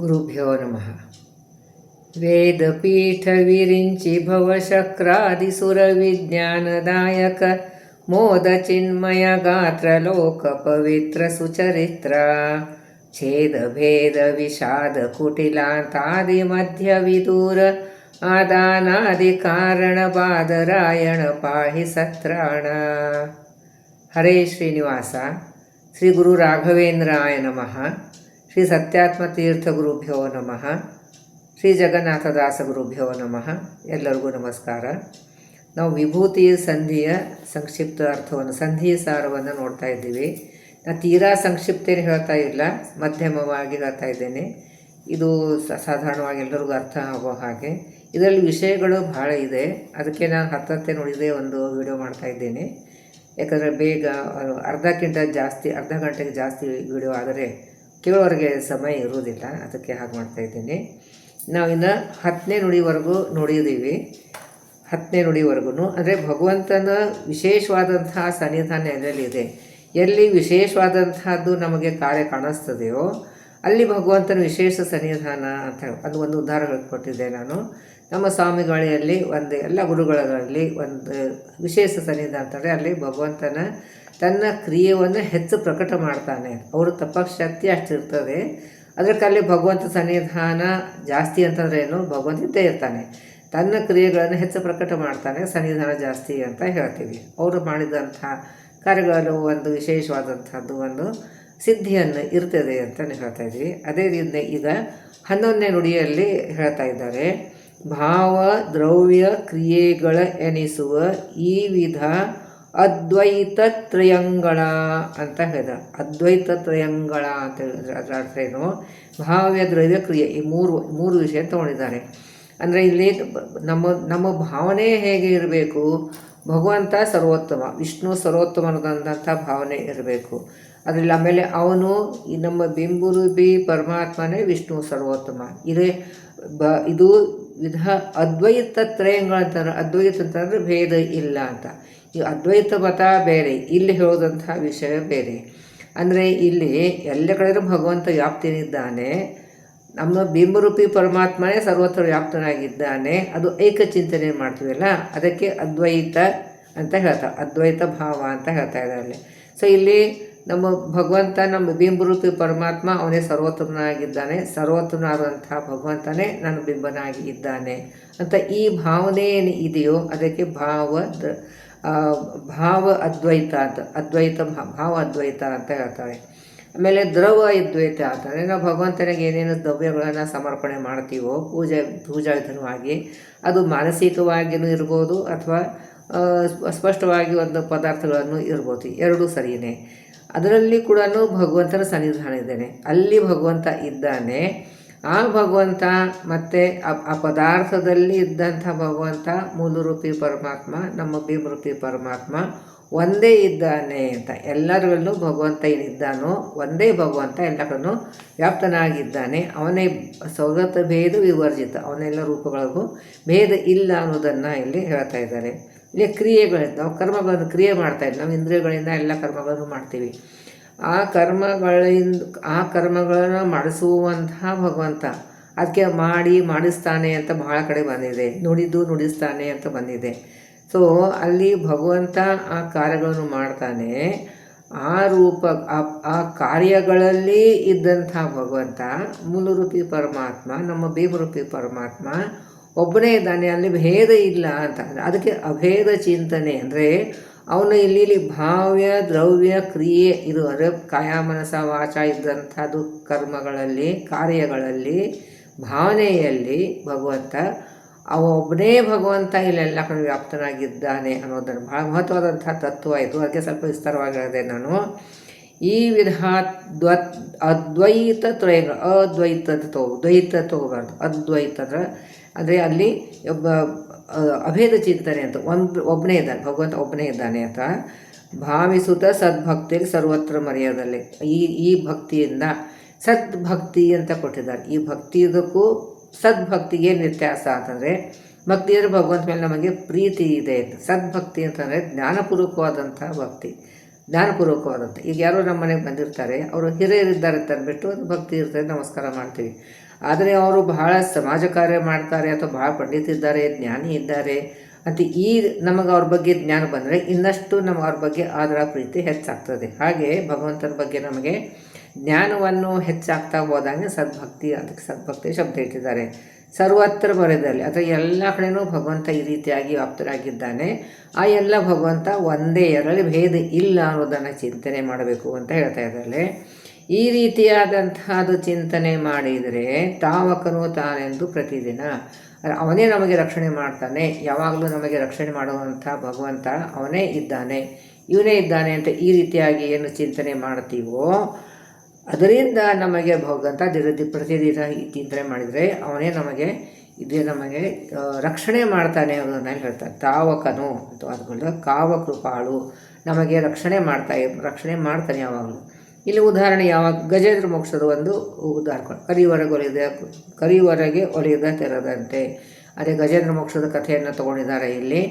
ಗುರುಭ್ಯೋ ನಮಃ. ವೇದಪೀಠ ವಿರಿಂಚಿ ಭವಶಕ್ರಾದಿಸುರ ವಿಜ್ಞಾನದಾಯಕ ಮೋದ ಚಿನ್ಮಯ ಗಾತ್ರ ಲೋಕ ಪವಿತ್ರ ಸುಚರಿತ್ರ ಛೇದ ಭೇದ ವಿಷಾದ ಕುಟಿಲಾಂತಾದಿ ಮಧ್ಯ ವಿದೂರ ಆದಾನಾದಿ ಕಾರಣ ಬಾದರಾಯಣ ಪಾಹಿ ಸತ್ರಾಣ. ಹರೇ ಶ್ರೀನಿವಾಸ. ಶ್ರೀ ಗುರು ರಾಘವೇಂದ್ರಾಯ ನಮಃ. ಶ್ರೀ ಸತ್ಯಾತ್ಮ ತೀರ್ಥ ಗುರುಭ್ಯೋ ನಮಃ. ಶ್ರೀ ಜಗನ್ನಾಥದಾಸ ಗುರುಭ್ಯೋ ನಮಃ. ಎಲ್ಲರಿಗೂ ನಮಸ್ಕಾರ. ನಾವು ವಿಭೂತಿ ಸಂಧಿಯ ಸಂಕ್ಷಿಪ್ತ ಅರ್ಥವನ್ನು, ಸಂಧಿ ಸಾರವನ್ನು ನೋಡ್ತಾ ಇದ್ದೀವಿ. ನಾನು ತೀರಾ ಸಂಕ್ಷಿಪ್ತೇನು ಹೇಳ್ತಾ ಇಲ್ಲ, ಮಧ್ಯಮವಾಗಿ ಹೇಳ್ತಾ ಇದ್ದೇನೆ. ಇದು ಸಾಧಾರಣವಾಗಿ ಎಲ್ಲರಿಗೂ ಅರ್ಥ ಆಗೋ ಹಾಗೆ. ಇದರಲ್ಲಿ ವಿಷಯಗಳು ಭಾಳ ಇದೆ, ಅದಕ್ಕೆ ನಾನು ಹತ್ತತ್ತೆ ನೋಡಿದೆ ಒಂದು ವಿಡಿಯೋ ಮಾಡ್ತಾ ಇದ್ದೇನೆ. ಯಾಕಂದರೆ ಬೇಗ ಅರ್ಧ ಗಂಟೆಗೆ ಜಾಸ್ತಿ ವಿಡಿಯೋ ಆದರೆ ಕೇಳೋರಿಗೆ ಸಮಯ ಇರುವುದಿಲ್ಲ, ಅದಕ್ಕೆ ಹಾಗೆ ಮಾಡ್ತಾಯಿದ್ದೀನಿ. ನಾವಿನ್ನು 10ನೇ ನುಡಿವರೆಗೂ ನೋಡಿದ್ದೀವಿ. 10ನೇ ನುಡಿವರೆಗೂ ಅಂದರೆ ಭಗವಂತನ ವಿಶೇಷವಾದಂತಹ ಸನ್ನಿಧಾನ ಎಲ್ಲೆಲ್ಲಿದೆ, ಎಲ್ಲಿ ವಿಶೇಷವಾದಂತಹದ್ದು ನಮಗೆ ಕಾರ್ಯ ಕಾಣಿಸ್ತದೆಯೋ ಅಲ್ಲಿ ಭಗವಂತನ ವಿಶೇಷ ಸನ್ನಿಧಾನ ಅಂತ ಅದು ಒಂದು ಉದಾಹರಣೆ ಕೊಟ್ಟಿದ್ದೆ ನಾನು. ನಮ್ಮ ಸ್ವಾಮಿಗಳಲ್ಲಿ ಎಲ್ಲ ಗುರುಗಳಲ್ಲಿ ಒಂದು ವಿಶೇಷ ಸನ್ನಿಧಾನ ಅಂತಂದರೆ ಅಲ್ಲಿ ಭಗವಂತನ ತನ್ನ ಕ್ರಿಯೆಯನ್ನು ಹೆಚ್ಚು ಪ್ರಕಟ ಮಾಡ್ತಾನೆ. ಅವರು ತಪ್ಪಕ್ಕೆ ಶಕ್ತಿ ಅಷ್ಟಿರ್ತದೆ, ಅದಕ್ಕಲ್ಲಿ ಭಗವಂತ ಸನ್ನಿಧಾನ ಜಾಸ್ತಿ ಅಂತಂದರೆ ಏನು, ಭಗವಂತ ಇದ್ದೇ ಇರ್ತಾನೆ, ತನ್ನ ಕ್ರಿಯೆಗಳನ್ನು ಹೆಚ್ಚು ಪ್ರಕಟ ಮಾಡ್ತಾನೆ, ಸನ್ನಿಧಾನ ಜಾಸ್ತಿ ಅಂತ ಹೇಳ್ತೀವಿ. ಅವರು ಮಾಡಿದಂಥ ಕಾರ್ಯಗಳು ಒಂದು ವಿಶೇಷವಾದಂಥದ್ದು ಒಂದು ಸಿದ್ಧಿಯನ್ನು ಇರ್ತದೆ ಅಂತ ಹೇಳ್ತಾ ಇದ್ವಿ. ಅದೇ ರೀತಿ ಈಗ 11ನೇ ನುಡಿಯಲ್ಲಿ ಹೇಳ್ತಾ ಇದ್ದಾರೆ, ಭಾವ ದ್ರವ್ಯ ಕ್ರಿಯೆಗಳ ಎನಿಸುವ ಈ ವಿಧ ಅದ್ವೈತ ತ್ರಯಂಗಳ ಅಂತ ಹೇಳಿದ. ಅದ್ವೈತ ತ್ರಯಂಗಳ ಅಂತ ಹೇಳಿದ್ರೆ ಅದರ ಅರ್ಥ ಏನು, ಭಾವ್ಯ ದ್ರವ್ಯ ಕ್ರಿಯೆ, ಈ ಮೂರು ವಿಷಯ ತಗೊಂಡಿದ್ದಾರೆ. ಅಂದರೆ ಇಲ್ಲಿ ನಮ್ಮ ಭಾವನೆ ಹೇಗೆ ಇರಬೇಕು, ಭಗವಂತ ಸರ್ವೋತ್ತಮ, ವಿಷ್ಣು ಸರ್ವೋತ್ತಮನಾದಂಥ ಭಾವನೆ ಇರಬೇಕು. ಅದರಲ್ಲಿ ಆಮೇಲೆ ಅವನು ಈ ನಮ್ಮ ಬಿಂಬುರೂಪಿ ಪರಮಾತ್ಮನೇ ವಿಷ್ಣು ಸರ್ವೋತ್ತಮ. ಇದು ವಿಧ ಅದ್ವೈತ ತ್ರಯಂಗಳಂತಾರೆ. ಅದ್ವೈತ ಅಂತಂದರೆ ಭೇದ ಇಲ್ಲ ಅಂತ. ಈ ಅದ್ವೈತ ಮತ ಬೇರೆ, ಇಲ್ಲಿ ಹೇಳೋದಂಥ ವಿಷಯ ಬೇರೆ. ಅಂದರೆ ಇಲ್ಲಿ ಎಲ್ಲ ಕಡೆಯೂ ಭಗವಂತ ವ್ಯಾಪ್ತಿನಿದ್ದಾನೆ, ನಮ್ಮ ಬಿಂಬರೂಪಿ ಪರಮಾತ್ಮನೇ ಸರ್ವತ್ರ ವ್ಯಾಪ್ತನಾಗಿದ್ದಾನೆ. ಅದು ಏಕಚಿಂತನೆ ಮಾಡ್ತೀವಲ್ಲ, ಅದಕ್ಕೆ ಅದ್ವೈತ ಅಂತ ಹೇಳ್ತಾರೆ, ಅದ್ವೈತ ಭಾವ ಅಂತ ಹೇಳ್ತಾ ಇದ್ದಾರೆ. ಸೊ ಇಲ್ಲಿ ನಮ್ಮ ಭಗವಂತ, ನಮ್ಮ ಬಿಂಬರೂಪಿ ಪರಮಾತ್ಮ ಅವನೇ ಸರ್ವೋತ್ತಮನಾಗಿದ್ದಾನೆ, ಸರ್ವೋತ್ತಮನಾದಂಥ ಭಗವಂತನೇ ನನ್ನ ಬಿಂಬನಾಗಿ ಇದ್ದಾನೆ ಅಂತ ಈ ಭಾವನೆ ಏನು ಇದೆಯೋ ಅದಕ್ಕೆ ಭಾವ ಅದ್ವೈತ ಅಂತ, ಭಾವ ಅದ್ವೈತ ಅಂತ ಹೇಳ್ತಾರೆ. ಆಮೇಲೆ ದ್ರವ ಅದ್ವೈತ ಅಂತಂದರೆ ನಾವು ಭಗವಂತನಿಗೆ ಏನೇನು ದ್ರವ್ಯಗಳನ್ನು ಸಮರ್ಪಣೆ ಮಾಡ್ತೀವೋ ಪೂಜಾ ವಿಧಾನವಾಗಿ, ಅದು ಮಾನಸಿಕವಾಗಿಯೂ ಇರ್ಬೋದು ಅಥವಾ ಸ್ಪಷ್ಟವಾಗಿ ಒಂದು ಪದಾರ್ಥಗಳನ್ನು ಇರ್ಬೋದು, ಎರಡೂ ಸರಿಯೇ. ಅದರಲ್ಲಿ ಕೂಡ ಭಗವಂತನ ಸನ್ನಿಧಾನ ಇದ್ದಾನೆ, ಅಲ್ಲಿ ಭಗವಂತ ಇದ್ದಾನೆ. ಆ ಭಗವಂತ ಮತ್ತು ಆ ಪದಾರ್ಥದಲ್ಲಿ ಇದ್ದಂಥ ಭಗವಂತ ಮೂಲರೂಪಿ ಪರಮಾತ್ಮ, ನಮ್ಮ ಬಿಂಬರೂಪಿ ಪರಮಾತ್ಮ ಒಂದೇ ಇದ್ದಾನೆ ಅಂತ. ಎಲ್ಲರಲ್ಲೂ ಭಗವಂತ ಏನಿದ್ದಾನೋ ಒಂದೇ ಭಗವಂತ ಎಲ್ಲ ಕಡೆನೂ ವ್ಯಾಪ್ತನಾಗಿದ್ದಾನೆ. ಅವನೇ ಸೌಗತ ಭೇದ ವಿವರ್ಜಿತ, ಅವನೆಲ್ಲ ರೂಪಗಳಿಗೂ ಭೇದ ಇಲ್ಲ ಅನ್ನೋದನ್ನು ಇಲ್ಲಿ ಹೇಳ್ತಾ ಇದ್ದಾರೆ. ಇಲ್ಲಿ ಕ್ರಿಯೆಗಳಿಂದ ನಾವು ಕರ್ಮಗಳನ್ನು ಕ್ರಿಯೆ ಮಾಡ್ತಾಯಿದ್ದೀವಿ, ನಾವು ಇಂದ್ರಿಯಗಳಿಂದ ಎಲ್ಲ ಕರ್ಮಗಳನ್ನು ಮಾಡ್ತೀವಿ. ಆ ಕರ್ಮಗಳನ್ನು ಮಾಡಿಸುವಂತಹ ಭಗವಂತ, ಅದಕ್ಕೆ ಮಾಡಿಸ್ತಾನೆ ಅಂತ ಬಹಳ ಕಡೆ ಬಂದಿದೆ, ನುಡಿಸ್ತಾನೆ ಅಂತ ಬಂದಿದೆ. ಸೊ ಅಲ್ಲಿ ಭಗವಂತ ಆ ಕಾರ್ಯಗಳನ್ನು ಮಾಡ್ತಾನೆ. ಆ ಕಾರ್ಯಗಳಲ್ಲಿ ಇದ್ದಂಥ ಭಗವಂತ ಮೂಲರೂಪಿ ಪರಮಾತ್ಮ, ನಮ್ಮ ಬಿಂಬರೂಪಿ ಪರಮಾತ್ಮ ಒಬ್ಬನೇ ಇದ್ದಾನೆ, ಅಲ್ಲಿ ಭೇದ ಇಲ್ಲ ಅಂತ. ಅದಕ್ಕೆ ಅಭೇದ ಚಿಂತನೆ ಅಂದರೆ ಅವನು ಇಲ್ಲಿ ಭಾವ್ಯ ದ್ರವ್ಯ ಕ್ರಿಯೆ ಇದು ಅಂದರೆ ಕಾಯ ಮನಸ ವಾಚ ಇದ್ದಂಥದ್ದು ಕರ್ಮಗಳಲ್ಲಿ, ಕಾರ್ಯಗಳಲ್ಲಿ, ಭಾವನೆಯಲ್ಲಿ ಭಗವಂತ ಒಬ್ಬನೇ ಭಗವಂತ ಇಲ್ಲೆಲ್ಲ ಕಡೆ ವ್ಯಾಪ್ತನಾಗಿದ್ದಾನೆ ಅನ್ನೋದನ್ನು ಬಹಳ ಮಹತ್ವವಾದಂಥ ತತ್ವ ಇದು. ಅದಕ್ಕೆ ಸ್ವಲ್ಪ ವಿಸ್ತಾರವಾಗಿ ಹೇಳಿದೆ ನಾನು. ಈ ವಿಧ ಅದ್ವೈತ ತ್ರಯಂಗ, ದ್ವೈತ ತಗೋಬಾರ್ದು. ಅದ್ವೈತ ಅಂದರೆ ಅಲ್ಲಿ ಅಭೇದ ಚಿಂತನೆ ಅಂತ, ಒಬ್ಬನೇ ಇದ್ದಾನೆ ಭಗವಂತ, ಒಬ್ಬನೇ ಇದ್ದಾನೆ ಅಂತ ಭಾವಿಸುತ್ತ ಸದ್ಭಕ್ತಿಯಲ್ಲಿ ಸರ್ವತ್ರ ಮರೆಯೋದಲ್ಲಿ ಈ ಭಕ್ತಿಯಿಂದ ಸದ್ಭಕ್ತಿ ಅಂತ ಕೊಟ್ಟಿದ್ದಾರೆ. ಈ ಭಕ್ತಿಯದಕ್ಕೂ ಸದ್ಭಕ್ತಿಗೆ ವ್ಯತ್ಯಾಸ ಅಂತಂದರೆ, ಭಕ್ತಿ ಅಂದರೆ ಭಗವಂತ ಮೇಲೆ ನಮಗೆ ಪ್ರೀತಿ ಇದೆ. ಸದ್ಭಕ್ತಿ ಅಂತಂದರೆ ಜ್ಞಾನಪೂರ್ವಕವಾದಂಥ ಭಕ್ತಿ, ಜ್ಞಾನಪೂರ್ವಕವಾದಂಥ. ಈಗ ಯಾರೋ ನಮ್ಮ ಮನೆಗೆ ಬಂದಿರ್ತಾರೆ, ಅವರು ಹಿರಿಯರಿದ್ದಾರೆ ತಂದುಬಿಟ್ಟು ಅದು ಭಕ್ತಿ ಇರ್ತದೆ, ನಮಸ್ಕಾರ ಮಾಡ್ತೀವಿ. ಆದರೆ ಅವರು ಬಹಳ ಸಮಾಜ ಕಾರ್ಯ ಮಾಡ್ತಾರೆ ಅಥವಾ ಬಹಳ ಪಂಡಿತಿದ್ದಾರೆ, ಜ್ಞಾನಿ ಇದ್ದಾರೆ ಅಂತ ನಮಗೆ ಅವ್ರ ಬಗ್ಗೆ ಜ್ಞಾನ ಬಂದರೆ ಇನ್ನಷ್ಟು ನಮಗೆ ಅವ್ರ ಬಗ್ಗೆ ಆದರ ಪ್ರೀತಿ ಹೆಚ್ಚಾಗ್ತದೆ. ಹಾಗೆ ಭಗವಂತನ ಬಗ್ಗೆ ನಮಗೆ ಜ್ಞಾನವನ್ನು ಹೆಚ್ಚಾಗ್ತಾ ಹೋದಂಗೆ ಸದ್ಭಕ್ತಿ, ಅದಕ್ಕೆ ಸದ್ಭಕ್ತಿ ಶಬ್ದ ಇಟ್ಟಿದ್ದಾರೆ. ಸರ್ವತ್ರ ಬರೆದಲ್ಲಿ ಅಥವಾ ಎಲ್ಲ ಕಡೆಯೂ ಭಗವಂತ ಈ ರೀತಿಯಾಗಿ ವ್ಯಾಪ್ತರಾಗಿದ್ದಾನೆ. ಆ ಎಲ್ಲ ಭಗವಂತ ಒಂದೇ, ಎರಡರಲ್ಲಿ ಭೇದ ಇಲ್ಲ ಅನ್ನೋದನ್ನು ಚಿಂತನೆ ಮಾಡಬೇಕು ಅಂತ ಹೇಳ್ತಾ ಇದ್ದಾರೆ. ಈ ರೀತಿಯಾದಂತಹದ್ದು ಚಿಂತನೆ ಮಾಡಿದರೆ ತಾವಕನು ತಾನೆಂದು ಪ್ರತಿದಿನ ಅವನೇ ನಮಗೆ ರಕ್ಷಣೆ ಮಾಡ್ತಾನೆ. ಯಾವಾಗಲೂ ನಮಗೆ ರಕ್ಷಣೆ ಮಾಡುವಂಥ ಭಗವಂತ ಅವನೇ ಇದ್ದಾನೆ, ಇವನೇ ಇದ್ದಾನೆ ಅಂತ ಈ ರೀತಿಯಾಗಿ ಏನು ಚಿಂತನೆ ಮಾಡ್ತೀವೋ ಅದರಿಂದ ನಮಗೆ ಭಗವಂತ ಪ್ರತಿದಿನ ಈ ಚಿಂತನೆ ಮಾಡಿದರೆ ಅವನೇ ನಮಗೆ ರಕ್ಷಣೆ ಮಾಡ್ತಾನೆ ಅನ್ನೋದನ್ನ ಹೇಳ್ತಾರೆ. ತಾವಕನು ಅಂತ ಅದಕ್ಕೆ ಕಾವಕೃಪಾಳು ನಮಗೆ ರಕ್ಷಣೆ ಮಾಡ್ತಾನೆ ಯಾವಾಗಲೂ. ಇಲ್ಲಿ ಉದಾಹರಣೆ ಯಾವಾಗ ಗಜೇಂದ್ರ ಮೋಕ್ಷದ ಒಂದು ಉದಾಹರಣೆ, ಕರಿವರೆಗೆ ಒಲಿಯದ ತೆರದಂತೆ. ಅದೇ ಗಜೇಂದ್ರ ಮೋಕ್ಷದ ಕಥೆಯನ್ನು ತಗೊಂಡಿದ್ದಾರೆ ಇಲ್ಲಿ.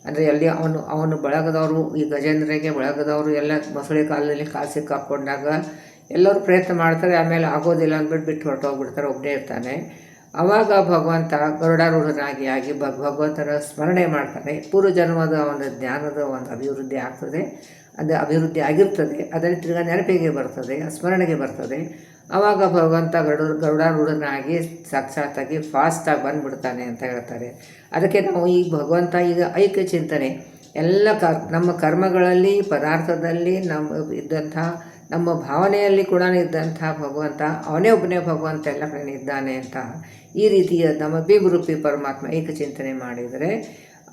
ಅಂದರೆ ಅಲ್ಲಿ ಅವನು ಬಳಗದವರು, ಈ ಗಜೇಂದ್ರಗೆ ಬಳಗದವರು ಎಲ್ಲ ಮೊಸಳೆ ಕಾಲದಲ್ಲಿ ಕಾಲು ಸಿಕ್ಕಾಕೊಂಡಾಗ ಎಲ್ಲರೂ ಪ್ರಯತ್ನ ಮಾಡ್ತಾರೆ, ಆಮೇಲೆ ಆಗೋದಿಲ್ಲ ಅಂದ್ಬಿಟ್ಟು ಬಿಟ್ಟು ಹೊರಟೋಗ್ಬಿಡ್ತಾರೆ, ಒಬ್ಬನೇ ಇರ್ತಾನೆ. ಆವಾಗ ಭಗವಂತ ಗರುಡಾರೂಢನಾಗಿ ಭಗವಂತನ ಸ್ಮರಣೆ ಮಾಡ್ತಾನೆ. ಪೂರ್ವಜನ್ಮದ ಒಂದು ಜ್ಞಾನದ ಒಂದು ಅಭಿವೃದ್ಧಿ ಆಗ್ತದೆ, ಅದು ಅಭಿವೃದ್ಧಿ ಆಗಿರ್ತದೆ, ಅದರಲ್ಲಿ ತಿರ್ಗಾ ನೆನಪಿಗೆ ಬರ್ತದೆ, ಸ್ಮರಣೆಗೆ ಬರ್ತದೆ. ಆವಾಗ ಭಗವಂತ ಗರುಡಾರೂಢನಾಗಿ ಸಾಕ್ಷಾತ್ತಾಗಿ ಫಾಸ್ಟಾಗಿ ಬಂದುಬಿಡ್ತಾನೆ ಅಂತ ಹೇಳ್ತಾರೆ. ಅದಕ್ಕೆ ನಾವು ಈ ಭಗವಂತ ಈಗ ಐಕ್ಯ ಚಿಂತನೆ ಎಲ್ಲ ನಮ್ಮ ಕರ್ಮಗಳಲ್ಲಿ, ಪದಾರ್ಥದಲ್ಲಿ, ನಮ್ಮ ಭಾವನೆಯಲ್ಲಿ ಕೂಡ ಇದ್ದಂಥ ಭಗವಂತ ಅವನೇ ಒಬ್ಬನೇ ಭಗವಂತ ಎಲ್ಲ ಕಡೆ ಇದ್ದಾನೆ ಅಂತ ಈ ರೀತಿಯ ನಮ್ಮ ಬಿಗುರೂಪಿ ಪರಮಾತ್ಮ ಏಕಚಿಂತನೆ ಮಾಡಿದರೆ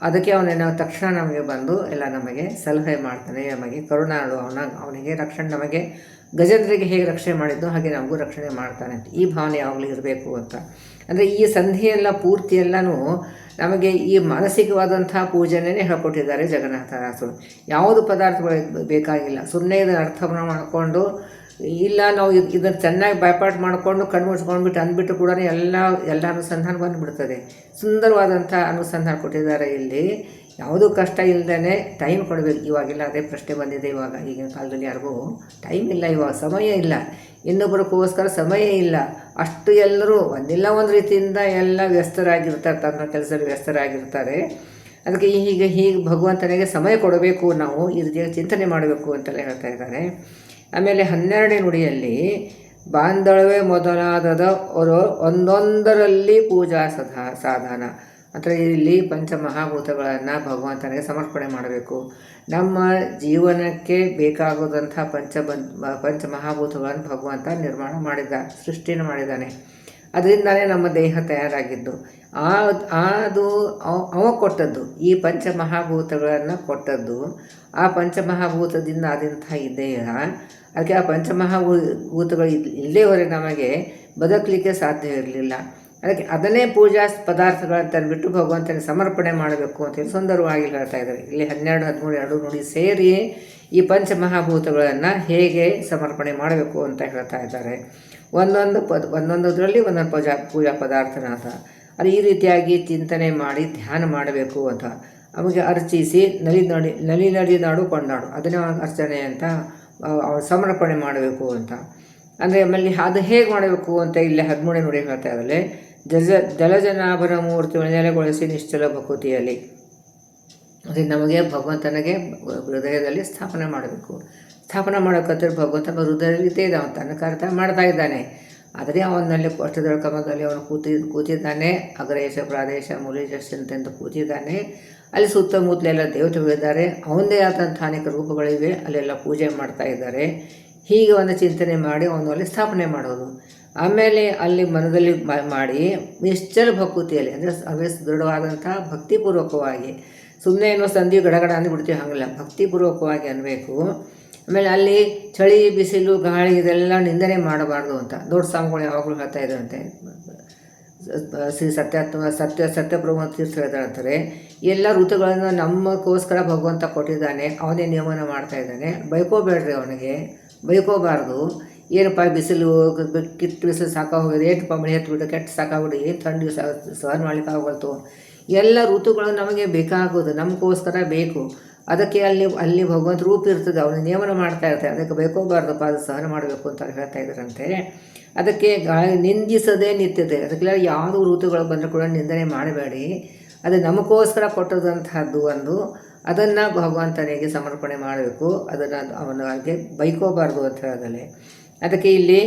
ಅದಕ್ಕೆ ನಾವು ತಕ್ಷಣ ನಮಗೆ ಬಂದು ಎಲ್ಲ ನಮಗೆ ಸಲಹೆ ಮಾಡ್ತಾನೆ, ನಮಗೆ ಕರುಣಾಳು. ಅವನಿಗೆ ರಕ್ಷಣೆ, ನಮಗೆ ಗಜೇಂದ್ರಿಗೆ ಹೇಗೆ ರಕ್ಷಣೆ ಮಾಡಿದ್ದು ಹಾಗೆ ನಮಗೂ ರಕ್ಷಣೆ ಮಾಡ್ತಾನೆ ಅಂತ ಈ ಭಾವನೆ ಯಾವಾಗಲೂ ಇರಬೇಕು ಅಂತ. ಅಂದರೆ ಈ ಸಂಧಿಯೆಲ್ಲ ಪೂರ್ತಿ ಎಲ್ಲನೂ ನಮಗೆ ಈ ಮಾನಸಿಕವಾದಂಥ ಪೂಜೆನೇ ಹೇಳ್ಕೊಟ್ಟಿದ್ದಾರೆ ಜಗನ್ನಾಥದಾಸರು. ಯಾವುದು ಪದಾರ್ಥಗಳು ಬೇಕಾಗಿಲ್ಲ, ಸುಮ್ಮನೆ ಇದನ್ನು ಅರ್ಥವನ್ನು ಮಾಡಿಕೊಂಡು ಇಲ್ಲ ನಾವು ಇದನ್ನು ಚೆನ್ನಾಗಿ ಬೈಪಾಟ್ ಮಾಡಿಕೊಂಡು ಕಣ್ಣು ಮುಚ್ಕೊಂಡ್ಬಿಟ್ಟು ಅಂದ್ಬಿಟ್ಟು ಕೂಡ ಎಲ್ಲ ಅನುಸಂಧಾನ ಬಂದುಬಿಡ್ತದೆ. ಸುಂದರವಾದಂಥ ಅನುಸಂಧಾನ ಕೊಟ್ಟಿದ್ದಾರೆ ಇಲ್ಲಿ. ಯಾವುದೂ ಕಷ್ಟ ಇಲ್ಲದೇ ಟೈಮ್ ಕೊಡಬೇಕು. ಇವಾಗೆಲ್ಲ ಅದೇ ಪ್ರಶ್ನೆ ಬಂದಿದೆ. ಈಗಿನ ಕಾಲದಲ್ಲಿ ಯಾರಿಗೂ ಟೈಮ್ ಇಲ್ಲ, ಇವಾಗ ಸಮಯ ಇಲ್ಲ, ಇನ್ನೊಬ್ಬರಿಗೋಸ್ಕರ ಸಮಯ ಇಲ್ಲ. ಅಷ್ಟು ಎಲ್ಲರೂ ಒಂದಿಲ್ಲ ಒಂದು ರೀತಿಯಿಂದ ಎಲ್ಲ ವ್ಯಸ್ತರಾಗಿರ್ತಾರೆ, ತನ್ನ ಕೆಲಸದಲ್ಲಿ ವ್ಯಸ್ತರಾಗಿರ್ತಾರೆ. ಅದಕ್ಕೆ ಹೀಗೆ ಭಗವಂತನಿಗೆ ಸಮಯ ಕೊಡಬೇಕು, ನಾವು ಈ ರೀತಿಯಾಗಿ ಚಿಂತನೆ ಮಾಡಬೇಕು ಅಂತೆಲ್ಲ ಹೇಳ್ತಾ ಇದ್ದಾರೆ. ಆಮೇಲೆ 12ನೇ ನುಡಿಯಲ್ಲಿ ಬಾಂಧಳವೇ ಮೊದಲಾದದ ಒಂದೊಂದರಲ್ಲಿ ಪೂಜಾ ಸಾಧನ ಅಂದರೆ ಇಲ್ಲಿ ಪಂಚಮಹಾಭೂತಗಳನ್ನು ಭಗವಂತನಿಗೆ ಸಮರ್ಪಣೆ ಮಾಡಬೇಕು. ನಮ್ಮ ಜೀವನಕ್ಕೆ ಬೇಕಾಗೋದಂಥ ಪಂಚಮಹಾಭೂತಗಳನ್ನು ಭಗವಂತ ನಿರ್ಮಾಣ ಸೃಷ್ಟಿನ ಮಾಡಿದ್ದಾನೆ. ಅದರಿಂದಲೇ ನಮ್ಮ ದೇಹ ತಯಾರಾಗಿದ್ದು. ಅದು ಅವ ಕೊಟ್ಟದ್ದು, ಈ ಪಂಚಮಹಾಭೂತಗಳನ್ನು ಕೊಟ್ಟದ್ದು. ಆ ಪಂಚಮಹಾಭೂತದಿಂದ ಆದಂಥ ಈ ದೇಹ, ಅದಕ್ಕೆ ಆ ಪಂಚಮಹಾಭೂತಗಳು ಇಲ್ಲೇವರೆಗೆ ನಮಗೆ ಬದುಕಲಿಕ್ಕೆ ಸಾಧ್ಯ ಇರಲಿಲ್ಲ. ಅದಕ್ಕೆ ಅದನ್ನೇ ಪೂಜಾ ಪದಾರ್ಥಗಳನ್ನು ತಂದುಬಿಟ್ಟು ಭಗವಂತನಿಗೆ ಸಮರ್ಪಣೆ ಮಾಡಬೇಕು ಅಂತೇಳಿ ಸುಂದರವಾಗಿ ಹೇಳ್ತಾ ಇದ್ದಾರೆ. ಇಲ್ಲಿ 12, 13 ಎರಡು ನುಡಿ ಸೇರಿ ಈ ಪಂಚಮಹಾಭೂತಗಳನ್ನು ಹೇಗೆ ಸಮರ್ಪಣೆ ಮಾಡಬೇಕು ಅಂತ ಹೇಳ್ತಾ ಇದ್ದಾರೆ. ಒಂದೊಂದರಲ್ಲಿ ಒಂದೊಂದು ಪೂಜಾ ಪದಾರ್ಥನ ಅಂತ ಅದು ಈ ರೀತಿಯಾಗಿ ಚಿಂತನೆ ಮಾಡಿ ಧ್ಯಾನ ಮಾಡಬೇಕು ಅಂತ. ನಮಗೆ ಅರ್ಚಿಸಿ ನಲಿ ನಾಡು ಕೊಂಡಾಡು ಅದನ್ನೇ ಅರ್ಚನೆ ಅಂತ ಸಮರ್ಪಣೆ ಮಾಡಬೇಕು ಅಂತ. ಅಂದರೆ ಆಮೇಲೆ ಅದು ಹೇಗೆ ಮಾಡಬೇಕು ಅಂತ ಇಲ್ಲಿ 13ನೇ ನುಡಿ ಹೇಳ್ತಾ ಇದ್ದಾರೆ. ಜಲಜನಾಭರ ಮೂರ್ತಿ ನೆಲೆಗೊಳಿಸಿ ನಿಶ್ಚಲ ಭಕುತಿಯಲ್ಲಿ ಅದೇ ನಮಗೆ ಭಗವಂತನಿಗೆ ಹೃದಯದಲ್ಲಿ ಸ್ಥಾಪನೆ ಮಾಡಬೇಕು. ಸ್ಥಾಪನೆ ಮಾಡೋಕ್ಕಂದ್ರೆ ಭಗವಂತನ ಹೃದಯದಲ್ಲಿ ಇದೆ, ಅವನು ತನ್ನ ಕಾರ್ಯ ಮಾಡ್ತಾ ಇದ್ದಾನೆ. ಆದರೆ ಅವನಲ್ಲಿ ಅಷ್ಟದಳ ಕಮದಲ್ಲಿ ಅವನು ಕೂತಿದ್ದಾನೆ. ಅಗ್ರೇಶ ಪ್ರಾದೇಶ ಮುಲೇಶ ಅಂತ ಕೂತಿದ್ದಾನೆ. ಅಲ್ಲಿ ಸುತ್ತಮುತ್ತಲೆಲ್ಲ ದೇವತೆಗಳಿದ್ದಾರೆ, ಅವನದೇ ಆದಂಥ ಅನೇಕ ರೂಪಗಳಿವೆ, ಅಲ್ಲೆಲ್ಲ ಪೂಜೆ ಮಾಡ್ತಾ ಇದ್ದಾರೆ. ಹೀಗೆ ಒಂದು ಚಿಂತನೆ ಮಾಡಿ ಅವನಲ್ಲಿ ಸ್ಥಾಪನೆ ಮಾಡೋದು. ಆಮೇಲೆ ಅಲ್ಲಿ ಮನದಲ್ಲಿ ಮಾಡಿ ನಿಶ್ಚಲ ಭಕುತಿಯಲ್ಲಿ ಅಂದರೆ ದೃಢವಾದಂಥ ಭಕ್ತಿಪೂರ್ವಕವಾಗಿ, ಸುಮ್ಮನೆ ಏನೋ ಸಂಧಿ ಗಡಗಡ ಅಂದ್ಬಿಡ್ತೀವಿ, ಹಾಗಲ್ಲ, ಭಕ್ತಿಪೂರ್ವಕವಾಗಿ ಅನ್ನಬೇಕು. ಆಮೇಲೆ ಅಲ್ಲಿ ಚಳಿ ಬಿಸಿಲು ಗಾಳಿ ಇದೆಲ್ಲ ನಿಂದನೆ ಮಾಡಬಾರ್ದು ಅಂತ ದೊಡ್ಡ ಸ್ವಾಮಿಗಳು ಯಾವಾಗಲೂ ಹೇಳ್ತಾ ಇದ್ದಾರಂತೆ. ಶ್ರೀ ಸತ್ಯಪ್ರಭು ತೀರ್ಥ ಹೇಳ್ತಾರೆ, ಎಲ್ಲ ಋತುಗಳನ್ನು ನಮಗೋಸ್ಕರ ಭಗವಂತ ಕೊಟ್ಟಿದ್ದಾನೆ, ಅವನೇ ನಿಯಮನ ಮಾಡ್ತಾ ಇದ್ದಾನೆ. ಬೈಕೋಬೇಡ್ರಿ, ಅವನಿಗೆ ಬೈಕೋಬಾರ್ದು. ಏನಪ್ಪ ಬಿಸಿಲು ಕಿತ್ತು ಬಿಸಿಲು ಸಾಕಾಗೋಗಿದೆ, ಏಟಪ್ಪ ಮಳೆ ಹತ್ಬಿಟ್ಟು ಕೆಟ್ಟು ಸಾಕಾಗ್ಬಿಟ್ಟು, ಏನು ಥಂಡಿ ಸಹನ ಮಾಡ್ಲಿಕ್ಕೆ ಆಗೋಲ್ತು. ಎಲ್ಲ ಋತುಗಳು ನಮಗೆ ಬೇಕಾಗೋದು, ನಮಗೋಸ್ಕರ ಬೇಕು. ಅದಕ್ಕೆ ಅಲ್ಲಿ ಭಗವಂತ ರೂಪ ಇರ್ತದೆ, ಅವನು ನಿಯಮನ ಮಾಡ್ತಾ ಇರ್ತಾರೆ. ಅದಕ್ಕೆ ಬೇಕೋಬಾರ್ದಪ್ಪ, ಅದು ಸಹನ ಮಾಡಬೇಕು ಅಂತ ಹೇಳ್ತಾ ಇದ್ದಾರಂತೆ. ಅದಕ್ಕೆ ನಿಂದಿಸದೇ ನಿಂತಿದೆ. ಅದಕ್ಕೆಲ್ಲ ಯಾವುದೂ ಋತುಗಳು ಬಂದರೂ ಕೂಡ ನಿಂದನೆ ಮಾಡಬೇಡಿ, ಅದು ನಮಗೋಸ್ಕರ ಕೊಟ್ಟದಂತಹದ್ದು ಒಂದು, ಅದನ್ನು ಭಗವಂತನಿಗೆ ಸಮರ್ಪಣೆ ಮಾಡಬೇಕು, ಅದನ್ನು ಅವನಿಗೆ ಬೈಕೋಬಾರ್ದು ಅಂತ ಹೇಳಿದಲ್ಲಿ. ಅದಕ್ಕೆ ಇಲ್ಲಿ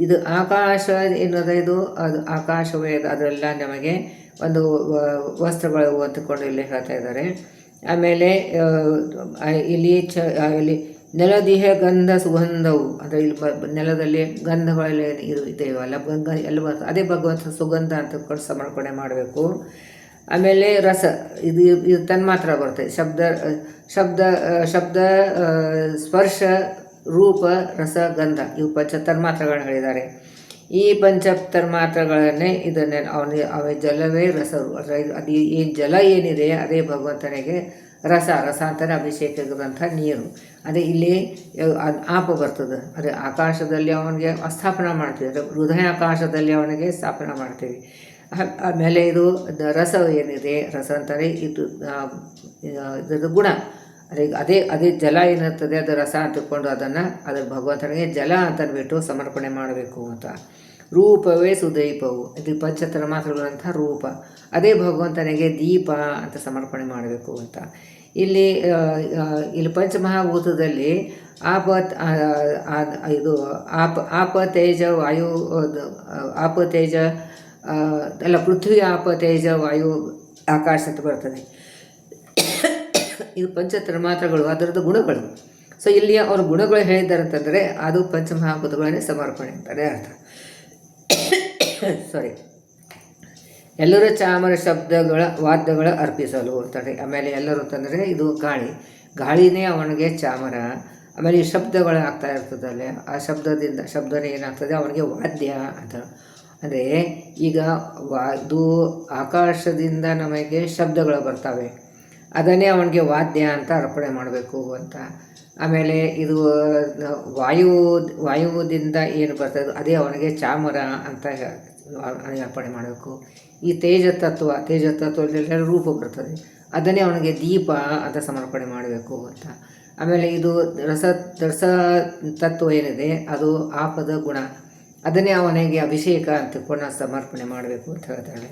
ಇದು ಆಕಾಶ ಎನ್ನುವುದು ಅದು ಆಕಾಶವೇ, ಅದೆಲ್ಲ ನಮಗೆ ಒಂದು ವಸ್ತ್ರಗಳು ಅಂತಕೊಂಡು ಇಲ್ಲಿ ಹೇಳ್ತಾ ಇದ್ದಾರೆ. ಆಮೇಲೆ ಇಲ್ಲಿ ನೆಲದಿಹ ಗಂಧ ಸುಗಂಧವು, ಅಂದರೆ ಇಲ್ಲಿ ನೆಲದಲ್ಲಿ ಗಂಧಗಳೆಲ್ಲ ಇದೆಯವಲ್ಲ, ಎಲ್ಲ ಅದೇ ಭಗವಂತ ಸುಗಂಧ ಅಂತಕೊಂಡು ಸಮರ್ಪಣೆ ಮಾಡಬೇಕು. ಆಮೇಲೆ ರಸ, ಇದು ತನ್ಮಾತ್ರ ಬರುತ್ತೆ. ಶಬ್ದ ಸ್ಪರ್ಶ ರೂಪ ರಸ ಗಂಧ, ಇವು ಪಂಚ ತನ್ಮಾತ್ರಗಳನ್ನ ಹೇಳಿದ್ದಾರೆ. ಈ ಪಂಚ ತನ್ಮಾತ್ರಗಳನ್ನೇ ಇದನ್ನೇ ಅವನ ಜಲವೇ ರಸರು, ಅದು ಏನು ಜಲ ಏನಿದೆ ಅದೇ ಭಗವಂತನಿಗೆ ರಸ ಅಂತಲೇ ಅಭಿಷೇಕದಂಥ ನೀರು. ಅದೇ ಇಲ್ಲಿ ಆಪ ಬರ್ತದೆ, ಅದೇ ಆಕಾಶದಲ್ಲಿ ಅವನಿಗೆ ಸ್ಥಾಪನೆ ಮಾಡ್ತೀವಿ, ಅಂದರೆ ಹೃದಯ ಆಕಾಶದಲ್ಲಿ ಅವನಿಗೆ ಸ್ಥಾಪನೆ ಮಾಡ್ತೀವಿ. ಆಮೇಲೆ ಇದು ರಸ ಏನಿದೆ, ರಸ ಅಂತಾರೆ ಇದ್ರದ್ದು ಗುಣ, ಅದೇ ಜಲ ಏನಿರ್ತದೆ ಅದು ರಸ ಅಂತಕೊಂಡು ಅದರ ಭಗವಂತನಿಗೆ ಜಲ ಅಂತಂದ್ಬಿಟ್ಟು ಸಮರ್ಪಣೆ ಮಾಡಬೇಕು ಅಂತ. ರೂಪವೇ ಸುದೀಪವು, ಇದು ಪಂಚತನ್ಮಾತ್ರಗಳಂಥ ರೂಪ, ಅದೇ ಭಗವಂತನಿಗೆ ದೀಪ ಅಂತ ಸಮರ್ಪಣೆ ಮಾಡಬೇಕು ಅಂತ. ಇಲ್ಲಿ ಪಂಚಮಹಾಭೂತದಲ್ಲಿ ಆಪ ತೇಜ ವಾಯು, ಆಪ ತೇಜ ಅಲ್ಲ ಪೃಥ್ವಿ, ಆಪ ತೇಜ ವಾಯು ಆಕಾಶ ಅಂತ ಬರ್ತದೆ. ಇದು ಪಂಚತನ್ಮಾತ್ರಗಳು, ಅದರದ್ದು ಗುಣಗಳು. ಸೊ ಇಲ್ಲಿ ಅವ್ರ ಗುಣಗಳು ಹೇಳಿದ್ದಾರೆ ಅಂತಂದರೆ ಅದು ಪಂಚಮಹಾಭೂತಗಳನ್ನೇ ಸಮರ್ಪಣೆ ಅಂತಲೇ ಅರ್ಥ. ಸಾರಿ, ಎಲ್ಲರೂ ಚಾಮರ ಶಬ್ದಗಳ ವಾದ್ಯಗಳ ಅರ್ಪಿಸಲು ಅಂತಾರೆ. ಆಮೇಲೆ ಎಲ್ಲರೂ ಅಂತಂದರೆ ಇದು ಗಾಳಿನೇ ಅವನಿಗೆ ಚಾಮರ. ಆಮೇಲೆ ಈ ಶಬ್ದಗಳು ಆಗ್ತಾ ಇರ್ತದಲ್ಲೇ, ಆ ಶಬ್ದನೇ ಏನಾಗ್ತದೆ ಅವನಿಗೆ ವಾದ್ಯ ಅಂತ. ಅಂದರೆ ಈಗ ಇದು ಆಕಾಶದಿಂದ ನಮಗೆ ಶಬ್ದಗಳು ಬರ್ತವೆ, ಅದನ್ನೇ ಅವನಿಗೆ ವಾದ್ಯ ಅಂತ ಅರ್ಪಣೆ ಮಾಡಬೇಕು ಅಂತ. ಆಮೇಲೆ ಇದು ವಾಯುವಿನಿಂದ ಏನು ಬರ್ತದೆ ಅದೇ ಅವನಿಗೆ ಚಾಮರ ಅಂತ ಅರ್ಪಣೆ ಮಾಡಬೇಕು. ಈ ತೇಜತತ್ವದಲ್ಲಿ ರೂಪ ಬರ್ತದೆ, ಅದನ್ನೇ ಅವನಿಗೆ ದೀಪ ಅಂತ ಸಮರ್ಪಣೆ ಮಾಡಬೇಕು ಅಂತ. ಆಮೇಲೆ ಇದು ರಸ ತತ್ವ ಏನಿದೆ ಅದು ಆಪದ ಗುಣ, ಅದನ್ನೇ ಅವನಿಗೆ ಅಭಿಷೇಕ ಅಂತ ಸಮರ್ಪಣೆ ಮಾಡಬೇಕು ಅಂತ ಹೇಳ್ತಾಳೆ.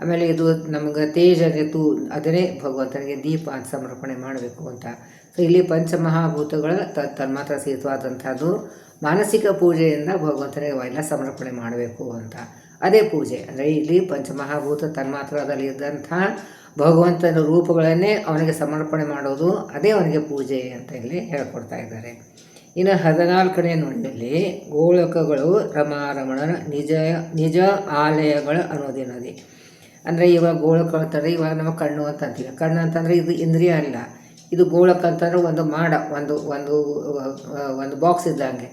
ಆಮೇಲೆ ಇದು ನಮಗೆ ತೇಜರಿತು, ಅದನ್ನೇ ಭಗವಂತನಿಗೆ ದೀಪ ಅಂತ ಸಮರ್ಪಣೆ ಮಾಡಬೇಕು ಅಂತ. ಸೊ ಇಲ್ಲಿ ಪಂಚಮಹಾಭೂತಗಳ ತನ್ಮಾತ್ರ ಸಹಿತವಾದಂಥದ್ದು ಮಾನಸಿಕ ಪೂಜೆಯಿಂದ ಭಗವಂತನಿಗೆ ಎಲ್ಲ ಸಮರ್ಪಣೆ ಮಾಡಬೇಕು ಅಂತ. ಅದೇ ಪೂಜೆ, ಅಂದರೆ ಇಲ್ಲಿ ಪಂಚಮಹಾಭೂತ ತನ್ಮಾತ್ರದಲ್ಲಿ ಇದ್ದಂಥ ಭಗವಂತನ ರೂಪಗಳನ್ನೇ ಅವನಿಗೆ ಸಮರ್ಪಣೆ ಮಾಡೋದು, ಅದೇ ಅವನಿಗೆ ಪೂಜೆ ಅಂತ ಇಲ್ಲಿ ಹೇಳ್ಕೊಡ್ತಾ ಇದ್ದಾರೆ. ಇನ್ನು 14ನೇ ನುಡಿಯಲ್ಲಿ ಗೋಳಕಗಳು ರಮಾರಮಣನ ನಿಜ ಆಲಯಗಳ ಅನುದಿನದಿ. ಅಂದರೆ ಇವಾಗ ಗೋಳಕ ಅಂತಂದರೆ ಇವಾಗ ನಮ್ಮ ಕಣ್ಣು ಅಂತ ಅಂತೀವಿ. ಕಣ್ಣು ಅಂತಂದರೆ ಇದು ಇಂದ್ರಿಯ ಅಲ್ಲ, ಇದು ಗೋಳಕ ಅಂತಂದರೆ ಒಂದು ಮಾಡ, ಒಂದು ಬಾಕ್ಸ್ ಇದ್ದಂಗೆ.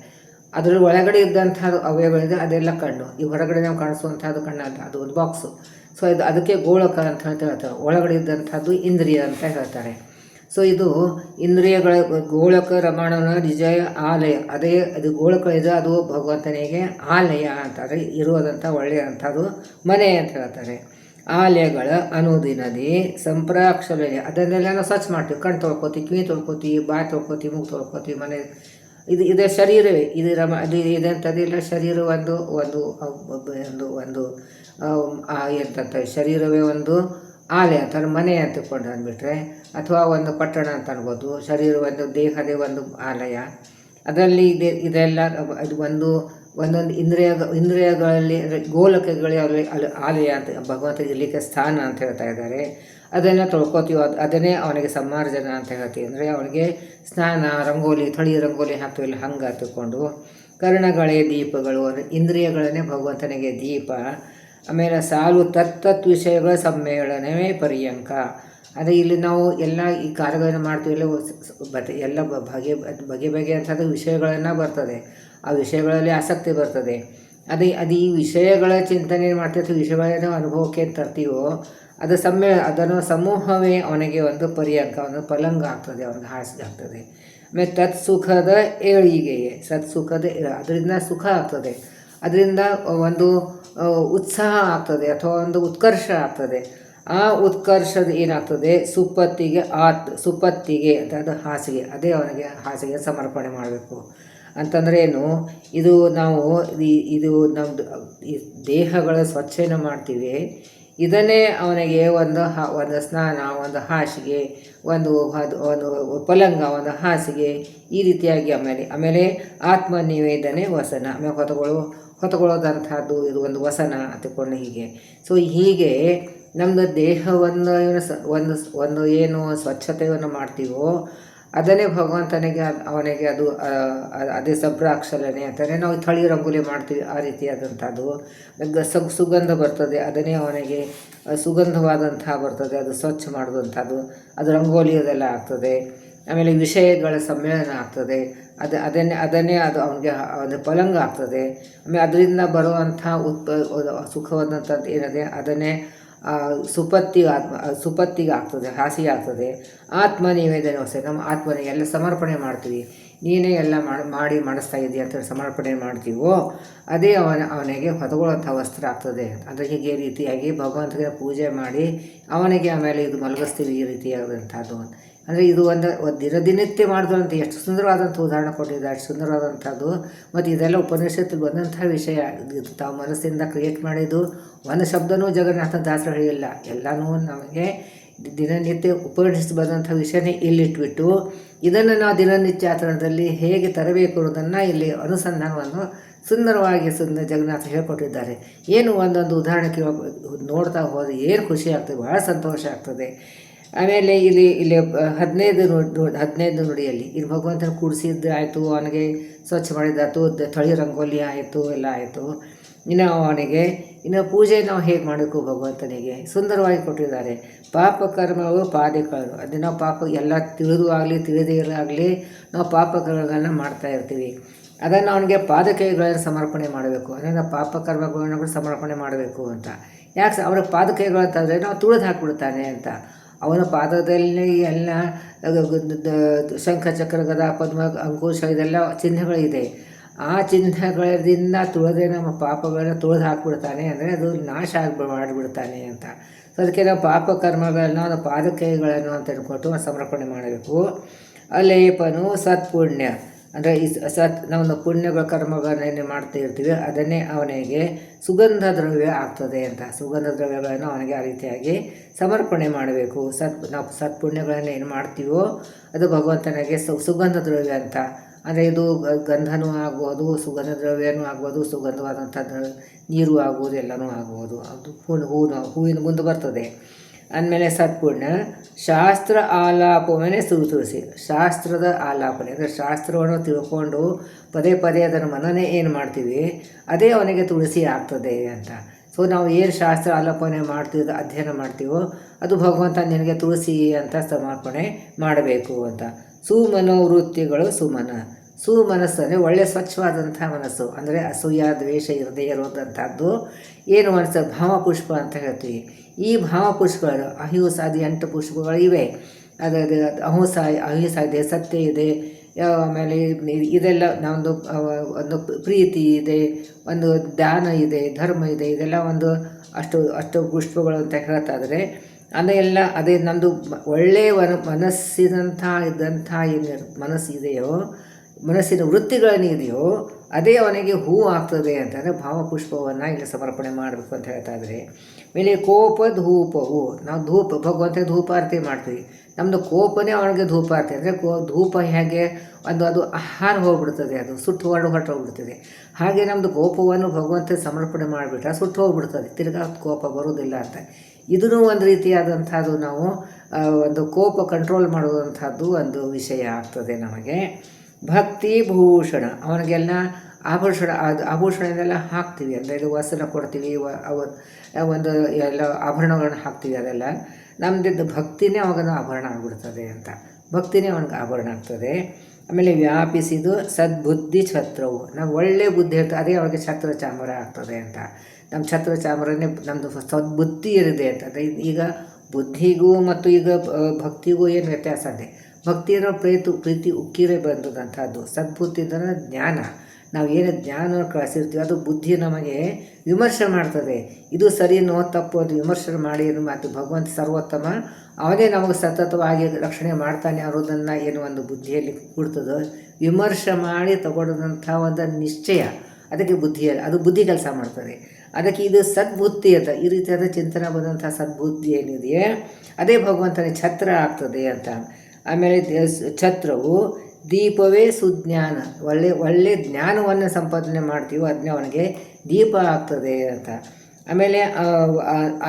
ಅದರ ಒಳಗಡೆ ಇದ್ದಂಥದ್ದು ಅವಯವಗಳಿದೆ, ಅದೆಲ್ಲ ಕಣ್ಣು. ಈ ಹೊರಗಡೆ ನಾವು ಕಾಣಿಸುವಂಥದ್ದು ಕಣ್ಣಲ್ಲ, ಅದು ಒಂದು ಬಾಕ್ಸು. ಸೊ ಅದಕ್ಕೆ ಗೋಳಕ ಅಂತ ಹೇಳ್ತಾರೆ. ಒಳಗಡೆ ಇದ್ದಂಥದ್ದು ಇಂದ್ರಿಯ ಅಂತ ಹೇಳ್ತಾರೆ. ಸೊ ಇದು ಇಂದ್ರಿಯಗಳ ಗೋಳಕ ರಮಣನ ನಿಜ ಆಲಯ, ಅದು ಗೋಳಕ ಇದೆ, ಅದು ಭಗವಂತನಿಗೆ ಆಲಯ ಅಂತಾರೆ, ಇರುವುದಂಥ ಒಳ್ಳೆಯಂಥದ್ದು ಮನೆ ಅಂತ ಹೇಳ್ತಾರೆ. ಆಲಯಗಳ ಅನುದಿನದಿ ಸಂಪ್ರಾಕ್ಷಲಯ, ಅದನ್ನೆಲ್ಲ ನಾವು ಸ್ವಚ್ಛ ಮಾಡ್ತೀವಿ. ಕಣ್ಣು ತೊಳ್ಕೊತೀವಿ, ಕಿವಿ ತೊಳ್ಕೊತೀವಿ, ಬಾಯಿ ತೊಳ್ಕೊತೀವಿ, ಮೂಗು ತೊಳ್ಕೊತೀವಿ, ಮನೆ ಇದೇ ಶರೀರವೇ, ಇದಂಥದ್ದಿಲ್ಲ. ಶರೀರ ಒಂದು ಎಂತ ಶರೀರವೇ ಒಂದು ಆಲಯ ಅಂತ, ಮನೆ ಅಂತಕೊಂಡು ಅಂದ್ಬಿಟ್ರೆ, ಅಥವಾ ಒಂದು ಪಟ್ಟಣ ಅಂತ ಅನ್ಬೋದು. ಶರೀರ ಒಂದು ದೇಹದೇ ಒಂದು ಆಲಯ. ಅದರಲ್ಲಿ ಇದೆಲ್ಲ ಅದು ಒಂದೊಂದು ಇಂದ್ರಿಯಗಳಲ್ಲಿ ಗೋಲಕಗಳಲ್ಲಿ ಅಲ್ಲಿ ಆಲಯ ಅಂತ ಭಗವಂತ ಇರಲಿಕ್ಕೆ ಸ್ಥಾನ ಅಂತ ಹೇಳ್ತಾ ಇದ್ದಾರೆ. ಅದನ್ನು ತೊಳ್ಕೊತೀವಿ, ಅದನ್ನೇ ಅವನಿಗೆ ಸಮ್ಮಾರ್ಜನ ಅಂತ ಹೇಳ್ತೀವಿ. ಅಂದರೆ ಅವನಿಗೆ ಸ್ನಾನ, ರಂಗೋಲಿ, ಥಳಿ ರಂಗೋಲಿ ಹಾಕ್ತೀವಿಲ್ಲ ಹಂಗೆ ಹತ್ತುಕೊಂಡು. ಕರ್ಣಗಳೇ ದೀಪಗಳು, ಇಂದ್ರಿಯಗಳನ್ನೇ ಭಗವಂತನಿಗೆ ದೀಪ. ಆಮೇಲೆ ಸಾಲು ತತ್ತತ್ ವಿಷಯಗಳ ಸಮ್ಮೇಳನವೇ ಪರ್ಯಂಕ. ಅದೇ ಇಲ್ಲಿ ನಾವು ಎಲ್ಲ ಈ ಕಾರ್ಯಗಳನ್ನು ಮಾಡ್ತೀವಿ, ಎಲ್ಲ ಬಗೆ ಅಂಥದ್ದು ವಿಷಯಗಳನ್ನು ಬರ್ತದೆ. ಆ ವಿಷಯಗಳಲ್ಲಿ ಆಸಕ್ತಿ ಬರ್ತದೆ. ಅದು ಈ ವಿಷಯಗಳ ಚಿಂತನೆ ಮಾಡ್ತಿರ್ತೀವಿ, ವಿಷಯಗಳನ್ನು ಅನುಭವಕ್ಕೆ ತರ್ತೀವೋ ಅದನ್ನು ಸಮೂಹವೇ ಅವನಿಗೆ ಒಂದು ಪರ್ಯಂಕ, ಒಂದು ಪಲಂಗ ಆಗ್ತದೆ, ಅವನಿಗೆ ಹಾಸಿಗೆ ಆಗ್ತದೆ. ಆಮೇಲೆ ತತ್ಸುಖದ ಏಳಿಗೆಯೇ, ಸತ್ಸುಖದ ಅದರಿಂದ ಸುಖ ಆಗ್ತದೆ, ಅದರಿಂದ ಒಂದು ಉತ್ಸಾಹ ಆಗ್ತದೆ, ಅಥವಾ ಒಂದು ಉತ್ಕರ್ಷ ಆಗ್ತದೆ. ಆ ಉತ್ಕರ್ಷದ ಏನಾಗ್ತದೆ ಸುಪ್ಪತ್ತಿಗೆ ಅಂತ ಅದು ಹಾಸಿಗೆ, ಅದೇ ಅವನಿಗೆ ಹಾಸಿಗೆ ಸಮರ್ಪಣೆ ಮಾಡಬೇಕು. ಅಂತಂದರೆ ಏನು, ಇದು ನಾವು ಇದು ನಮ್ಮದು ಈ ದೇಹಗಳ ಸ್ವಚ್ಛನ ಮಾಡ್ತೀವಿ, ಇದನ್ನೇ ಅವನಿಗೆ ಒಂದು ಸ್ನಾನ, ಒಂದು ಹಾಸಿಗೆ, ಒಂದು ಪಲಂಗ, ಒಂದು ಹಾಸಿಗೆ, ಈ ರೀತಿಯಾಗಿ ಆಮೇಲೆ ಆತ್ಮ ನಿವೇದನೆ ವಸನ, ಆಮೇಲೆ ಹೊತ್ತುಕೊಳ್ಳೋದಂಥದ್ದು ಇದು ಒಂದು ವಸನ ಅಂತಿಕೊಂಡು ಹೀಗೆ. ಸೊ ಹೀಗೆ ನಮ್ಮದು ದೇಹವನ್ನು ಒಂದು ಏನು ಸ್ವಚ್ಛತೆಯನ್ನು ಮಾಡ್ತೀವೋ ಅದನ್ನೇ ಭಗವಂತನಿಗೆ ಅವನಿಗೆ ಅದು ಅದೇ ಸಬ್ರಾಕ್ಷಲನೆ ಅಂತಾರೆ. ನಾವು ಥಳಿ ರಂಗೋಲಿ ಮಾಡ್ತೀವಿ, ಆ ರೀತಿಯಾದಂಥದ್ದು ಸುಗಂಧ ಬರ್ತದೆ, ಅದನ್ನೇ ಅವನಿಗೆ ಸುಗಂಧವಾದಂಥ ಬರ್ತದೆ, ಅದು ಸ್ವಚ್ಛ ಮಾಡೋದಂಥದ್ದು, ಅದು ರಂಗೋಲಿ ಅದೆಲ್ಲ ಆಗ್ತದೆ. ಆಮೇಲೆ ವಿಷಯಗಳ ಸಮ್ಮೇಳನ ಆಗ್ತದೆ, ಅದನ್ನೇ ಅದು ಅವನಿಗೆ ಒಂದು ಪಲಂಗ ಆಗ್ತದೆ. ಆಮೇಲೆ ಅದರಿಂದ ಬರುವಂಥ ಸುಖವಾದಂಥದ್ದು ಏನಿದೆ ಅದನ್ನೇ ಸುಪತ್ತಿಗೆ ಆಗ್ತದೆ, ಹಾಸಿಗೆ ಆಗ್ತದೆ. ಆತ್ಮ ನಿವೇದನೆ ಹೊಸ, ನಮ್ಮ ಆತ್ಮನಿಗೆ ಎಲ್ಲ ಸಮರ್ಪಣೆ ಮಾಡ್ತೀವಿ, ನೀನೇ ಎಲ್ಲ ಮಾಡಿ ಮಾಡಿಸ್ತಾ ಇದ್ದೀಯ ಅಂತೇಳಿ ಸಮರ್ಪಣೆ ಮಾಡ್ತೀವೋ ಅದೇ ಅವನಿಗೆ ಹೊತಗೊಳ್ಳೋಂಥ ವಸ್ತ್ರ ಆಗ್ತದೆ. ಅಂದರೆ ಹೀಗೆ ರೀತಿಯಾಗಿ ಭಗವಂತನಿಗೆ ಪೂಜೆ ಮಾಡಿ ಅವನಿಗೆ ಆಮೇಲೆ ಇದು ಮಲಗಿಸ್ತೀವಿ, ಈ ರೀತಿಯಾದಂಥದ್ದು. ಅಂದರೆ ಇದು ಒಂದು ದಿನನಿತ್ಯ ಮಾಡಿದಂಥ ಎಷ್ಟು ಸುಂದರವಾದಂಥ ಉದಾಹರಣೆ ಕೊಟ್ಟಿದ್ದಾರೆ, ಅಷ್ಟು ಸುಂದರವಾದಂಥದ್ದು. ಮತ್ತು ಇದೆಲ್ಲ ಉಪನಿಷತ್ತಲ್ಲಿ ಬಂದಂಥ ವಿಷಯ. ಇದು ತಾವು ಮನಸ್ಸಿಂದ ಕ್ರಿಯೇಟ್ ಮಾಡಿದ್ದು ಒಂದು ಶಬ್ದನೂ ಜಗನ್ನಾಥ ದಾಸರು ಹೇಳಿಲ್ಲ, ಎಲ್ಲನೂ ನಮಗೆ ದಿನನಿತ್ಯ ಉಪನಿಷತ್ತು ಬಂದಂಥ ವಿಷಯನೇ ಇಲ್ಲಿಟ್ಬಿಟ್ಟು ಇದನ್ನು ನಾವು ದಿನನಿತ್ಯ ಆಚರಣೆಯಲ್ಲಿ ಹೇಗೆ ತರಬೇಕು ಅನ್ನೋದನ್ನು ಇಲ್ಲಿ ಅನುಸಂಧಾನವನ್ನು ಸುಂದರವಾಗಿ ಜಗನ್ನಾಥ ಹೇಳ್ಕೊಟ್ಟಿದ್ದಾರೆ. ಏನು ಒಂದೊಂದು ಉದಾಹರಣೆ ನೋಡ್ತಾ ಹೋದರೆ ಏನು ಖುಷಿ ಆಗ್ತದೆ, ಭಾಳ ಸಂತೋಷ ಆಗ್ತದೆ. ಆಮೇಲೆ ಇಲ್ಲಿ 15 ನುಡಿಯಲ್ಲಿ ಇಲ್ಲಿ ಭಗವಂತನ ಕೂಡಿಸಿದ್ದು ಆಯಿತು, ಅವನಿಗೆ ಸ್ವಚ್ಛ ಮಾಡಿದ್ದಾಯ್ತು, ಥಳಿ ರಂಗೋಲಿ ಆಯಿತು, ಎಲ್ಲ ಆಯಿತು. ಇನ್ನು ಪೂಜೆ ನಾವು ಹೇಗೆ ಮಾಡಬೇಕು ಭಗವಂತನಿಗೆ ಸುಂದರವಾಗಿ ಕೊಟ್ಟಿದ್ದಾರೆ. ಪಾಪ ಕರ್ಮಗಳು ಪಾದಕಗಳು, ಅದನ್ನು ನಾವು ಪಾಪ ಎಲ್ಲ ತಿಳಿದು ಆಗಲಿ ತಿಳಿದೇ ಇರಾಗಲಿ ನಾವು ಪಾಪಕರ್ಮಗಳನ್ನ ಮಾಡ್ತಾ ಇರ್ತೀವಿ. ಅದನ್ನು ಅವನಿಗೆ ಪಾದಕೈಗಳನ್ನು ಸಮರ್ಪಣೆ ಮಾಡಬೇಕು, ಅದನ್ನು ಪಾಪ ಕರ್ಮಗಳನ್ನು ಕೂಡ ಸಮರ್ಪಣೆ ಮಾಡಬೇಕು ಅಂತ. ಯಾಕೆ ಅವರ ಪಾದಕೈಗಳು ಅಂತಂದರೆ ನಾವು ತುಳಿದು ಹಾಕ್ಬಿಡ್ತಾನೆ ಅಂತ. ಅವನ ಪಾದದಲ್ಲಿ ಎಲ್ಲ ಶಂಖ ಚಕ್ರ ಗದಾ ಪದ್ಮ ಅಂಕುಶ ಇದೆಲ್ಲ ಚಿಹ್ನೆಗಳಿದೆ. ಆ ಚಿಹ್ನೆಗಳಿಂದ ತುಳಿದ್ರೆ ನಮ್ಮ ಪಾಪಗಳನ್ನ ತುಳಿದು ಹಾಕ್ಬಿಡ್ತಾನೆ, ಅಂದರೆ ಅದು ನಾಶ ಮಾಡಿಬಿಡ್ತಾನೆ ಅಂತ. ಸೊ ಅದಕ್ಕೆ ನಾವು ಪಾಪ ಕರ್ಮಗಳನ್ನ ಒಂದು ಪಾದಕೈಗಳನ್ನು ಅಂತ ಹೇಳ್ಕೊಟ್ಟು ಸಮರ್ಪಣೆ ಮಾಡಬೇಕು. ಅಲೇಪನು ಸತ್ಪುಣ್ಯ, ಅಂದರೆ ನಾವು ಪುಣ್ಯಗಳ ಕರ್ಮಗಳನ್ನೇನು ಮಾಡ್ತಾ ಇರ್ತೀವಿ ಅದನ್ನೇ ಅವನಿಗೆ ಸುಗಂಧ ದ್ರವ್ಯ ಆಗ್ತದೆ ಅಂತ. ಸುಗಂಧ ದ್ರವ್ಯಗಳನ್ನು ಅವನಿಗೆ ಆ ರೀತಿಯಾಗಿ ಸಮರ್ಪಣೆ ಮಾಡಬೇಕು. ನಾವು ಸತ್ಪುಣ್ಯಗಳನ್ನು ಏನು ಮಾಡ್ತೀವೋ ಅದು ಭಗವಂತನಿಗೆ ಸುಗಂಧ ದ್ರವ್ಯ ಅಂತ. ಅಂದರೆ ಇದು ಗಂಧನೂ ಆಗ್ಬೋದು, ಸುಗಂಧ ದ್ರವ್ಯನೂ ಆಗ್ಬೋದು, ಸುಗಂಧವಾದಂಥ ನೀರು ಆಗ್ಬೋದು, ಎಲ್ಲನೂ ಆಗ್ಬೋದು. ಅದು ಹೂವಿನ ಮುಂದೆ ಬರ್ತದೆ. ಅಂದಮೇಲೆ ಸತ್ಪುಣ್ಯ ಶಾಸ್ತ್ರ ಆಲಾಪವನ್ನೇ ತುಳಸಿ, ಶಾಸ್ತ್ರದ ಆಲಾಪನೆ ಅಂದರೆ ಶಾಸ್ತ್ರವನ್ನು ತಿಳ್ಕೊಂಡು ಪದೇ ಅದನ್ನು ಮನನೇ ಏನು ಮಾಡ್ತೀವಿ ಅದೇ ಅವನಿಗೆ ತುಳಸಿ ಆಗ್ತದೆ ಅಂತ. ಸೊ ನಾವು ಏನು ಶಾಸ್ತ್ರ ಆಲಾಪನೆ ಮಾಡ್ತೀವಿ, ಅಧ್ಯಯನ ಮಾಡ್ತೀವೋ ಅದು ಭಗವಂತ ನಿನಗೆ ತುಳಸಿ ಅಂತ ಸಮರ್ಪಣೆ ಮಾಡಬೇಕು ಅಂತ. ಸುಮನೋವೃತ್ತಿಗಳು ಸುಮನಸ್ಸು ಅಂದರೆ ಒಳ್ಳೆಯ ಸ್ವಚ್ಛವಾದಂಥ ಮನಸ್ಸು, ಅಂದರೆ ಅಸೂಯ ದ್ವೇಷ ಇರದೇ ಇರೋದಂಥದ್ದು ಏನು ಮನಸ್ಸು, ಭಾವಪುಷ್ಪ ಅಂತ ಹೇಳ್ತೀವಿ. ಈ ಭಾವಪುಷ್ಪಗಳು ಅಹಿಂಸಾದಿ 8 ಪುಷ್ಪಗಳು ಇವೆ. ಅದು ಅಹಿಂಸಾ ಇದೆ, ಸತ್ಯ ಇದೆ, ಆಮೇಲೆ ಇದೆಲ್ಲ ನಮ್ಮದು ಒಂದು ಪ್ರೀತಿ ಇದೆ, ಒಂದು ದಾನ ಇದೆ, ಧರ್ಮ ಇದೆ, ಇದೆಲ್ಲ ಅಷ್ಟು ಪುಷ್ಪಗಳು ಅಂತ ಹೇಳ್ತಾಯಿದ್ರೆ ಅದೆಲ್ಲ ಅದೇ ನಮ್ಮದು ಒಳ್ಳೆಯ ಮನಸ್ಸಿನಂಥ ಇದ್ದಂಥ ಏನು ಮನಸ್ಸಿದೆಯೋ, ಮನಸ್ಸಿನ ವೃತ್ತಿಗಳೇನಿದೆಯೋ ಅದೇ ಅವನಿಗೆ ಹೂ ಆಗ್ತದೆ ಅಂತಂದರೆ ಭಾವಪುಷ್ಪವನ್ನು ಇಲ್ಲಿ ಸಮರ್ಪಣೆ ಮಾಡಬೇಕು ಅಂತ ಹೇಳ್ತಾ ಇದ್ದಾರೆ. ಮೇಲೆ ಕೋಪ ಧೂಪವು, ನಾವು ಭಗವಂತನಿಗೆ ಧೂಪಾರತಿ ಮಾಡ್ತೀವಿ, ನಮ್ಮದು ಕೋಪನೇ ಅವನಿಗೆ ಧೂಪಾರತಿ. ಅಂದರೆ ಧೂಪ ಹೇಗೆ ಅದು ಆಹಾರ ಹೋಗ್ಬಿಡ್ತದೆ, ಅದು ಸುಟ್ಟು ಹೊರಟೋಗ್ಬಿಡ್ತದೆ. ಹಾಗೆ ನಮ್ಮದು ಕೋಪವನ್ನು ಭಗವಂತ ಸಮರ್ಪಣೆ ಮಾಡಿಬಿಟ್ರೆ ಸುಟ್ಟು ಹೋಗ್ಬಿಡ್ತದೆ, ತಿರ್ಗಾ ಕೋಪ ಬರೋದಿಲ್ಲ ಅಂತ. ಇದೂ ಒಂದು ರೀತಿಯಾದಂಥದ್ದು ನಾವು ಒಂದು ಕೋಪ ಕಂಟ್ರೋಲ್ ಮಾಡುವಂಥದ್ದು ಒಂದು ವಿಷಯ ಆಗ್ತದೆ ನಮಗೆ. ಭಕ್ತಿ ಭೂಷಣ, ಅವನಿಗೆಲ್ಲ ಆಭೂಷಣನೆಲ್ಲ ಹಾಕ್ತೀವಿ, ಅಂದರೆ ಇದು ವಸ್ತ್ರ ಕೊಡ್ತೀವಿ, ಒಂದು ಎಲ್ಲ ಆಭರಣಗಳನ್ನ ಹಾಕ್ತೀವಿ, ಅದೆಲ್ಲ ನಮ್ಮದಿದ್ದು ಭಕ್ತಿನೇ ಅವಾಗ ಆಭರಣ ಆಗಿಬಿಡ್ತದೆ ಅಂತ. ಭಕ್ತಿನೇ ಅವನಿಗೆ ಆಭರಣ ಆಗ್ತದೆ. ಆಮೇಲೆ ವ್ಯಾಪಿಸಿದು ಸದ್ಬುದ್ಧಿ ಛತ್ರವು, ನಾವು ಒಳ್ಳೆಯ ಬುದ್ಧಿ ಇರ್ತದೆ, ಅದೇ ಅವಾಗ ಛತ್ರ ಚಾಮರ ಆಗ್ತದೆ ಅಂತ. ನಮ್ಮ ಛತ್ರ ಚಾಮರನೇ ನಮ್ಮದು ಸದ್ಬುದ್ಧಿ ಇರಿದೆ ಅಂತ. ಈಗ ಬುದ್ಧಿಗೂ ಮತ್ತು ಈಗ ಭಕ್ತಿಗೂ ಏನು ವ್ಯತ್ಯಾಸ ಇದೆ, ಭಕ್ತಿ ಅನ್ನೋ ಪ್ರೀತಿ ಉಕ್ಕಿರೇ ಬಂದದಂಥದ್ದು. ಸದ್ಬುದ್ಧಿ ಅಂದರೆ ಜ್ಞಾನ. ನಾವು ಏನು ಜ್ಞಾನ ಕಳಿಸಿರ್ತೀವಿ ಅದು ಬುದ್ಧಿ ನಮಗೆ ವಿಮರ್ಶೆ ಮಾಡ್ತದೆ. ಇದು ಸರಿನೋ ತಪ್ಪು ಅದು ವಿಮರ್ಶೆ ಮಾಡಿ ಏನು ಮಾತು ಭಗವಂತ ಸರ್ವೋತ್ತಮ, ಅವನೇ ನಮಗೆ ಸತತವಾಗಿ ರಕ್ಷಣೆ ಮಾಡ್ತಾನೆ ಅನ್ನೋದನ್ನು ಏನು ಒಂದು ಬುದ್ಧಿಯಲ್ಲಿ ಕೊಡ್ತದೋ, ವಿಮರ್ಶೆ ಮಾಡಿ ತಗೊಳ್ಳೋದಂಥ ಒಂದು ನಿಶ್ಚಯ ಅದಕ್ಕೆ ಬುದ್ಧಿಯಲ್ಲಿ ಅದು ಬುದ್ಧಿ ಕೆಲಸ ಮಾಡ್ತದೆ. ಅದಕ್ಕೆ ಇದು ಸದ್ಬುದ್ಧಿ ಅಂತ ಈ ರೀತಿಯಾದ ಚಿಂತನೆ ಬಂದಂಥ ಸದ್ಬುದ್ಧಿ ಏನಿದೆಯೇ ಅದೇ ಭಗವಂತನ ಛತ್ರ ಆಗ್ತದೆ ಅಂತ. ಆಮೇಲೆ ಛತ್ರವು ದೀಪವೇ ಸುಜ್ಞಾನ, ಒಳ್ಳೆ ಜ್ಞಾನವನ್ನು ಸಂಪಾದನೆ ಮಾಡ್ತೀವೋ ಅದನ್ನೇ ಅವನಿಗೆ ದೀಪ ಆಗ್ತದೆ ಅಂತ. ಆಮೇಲೆ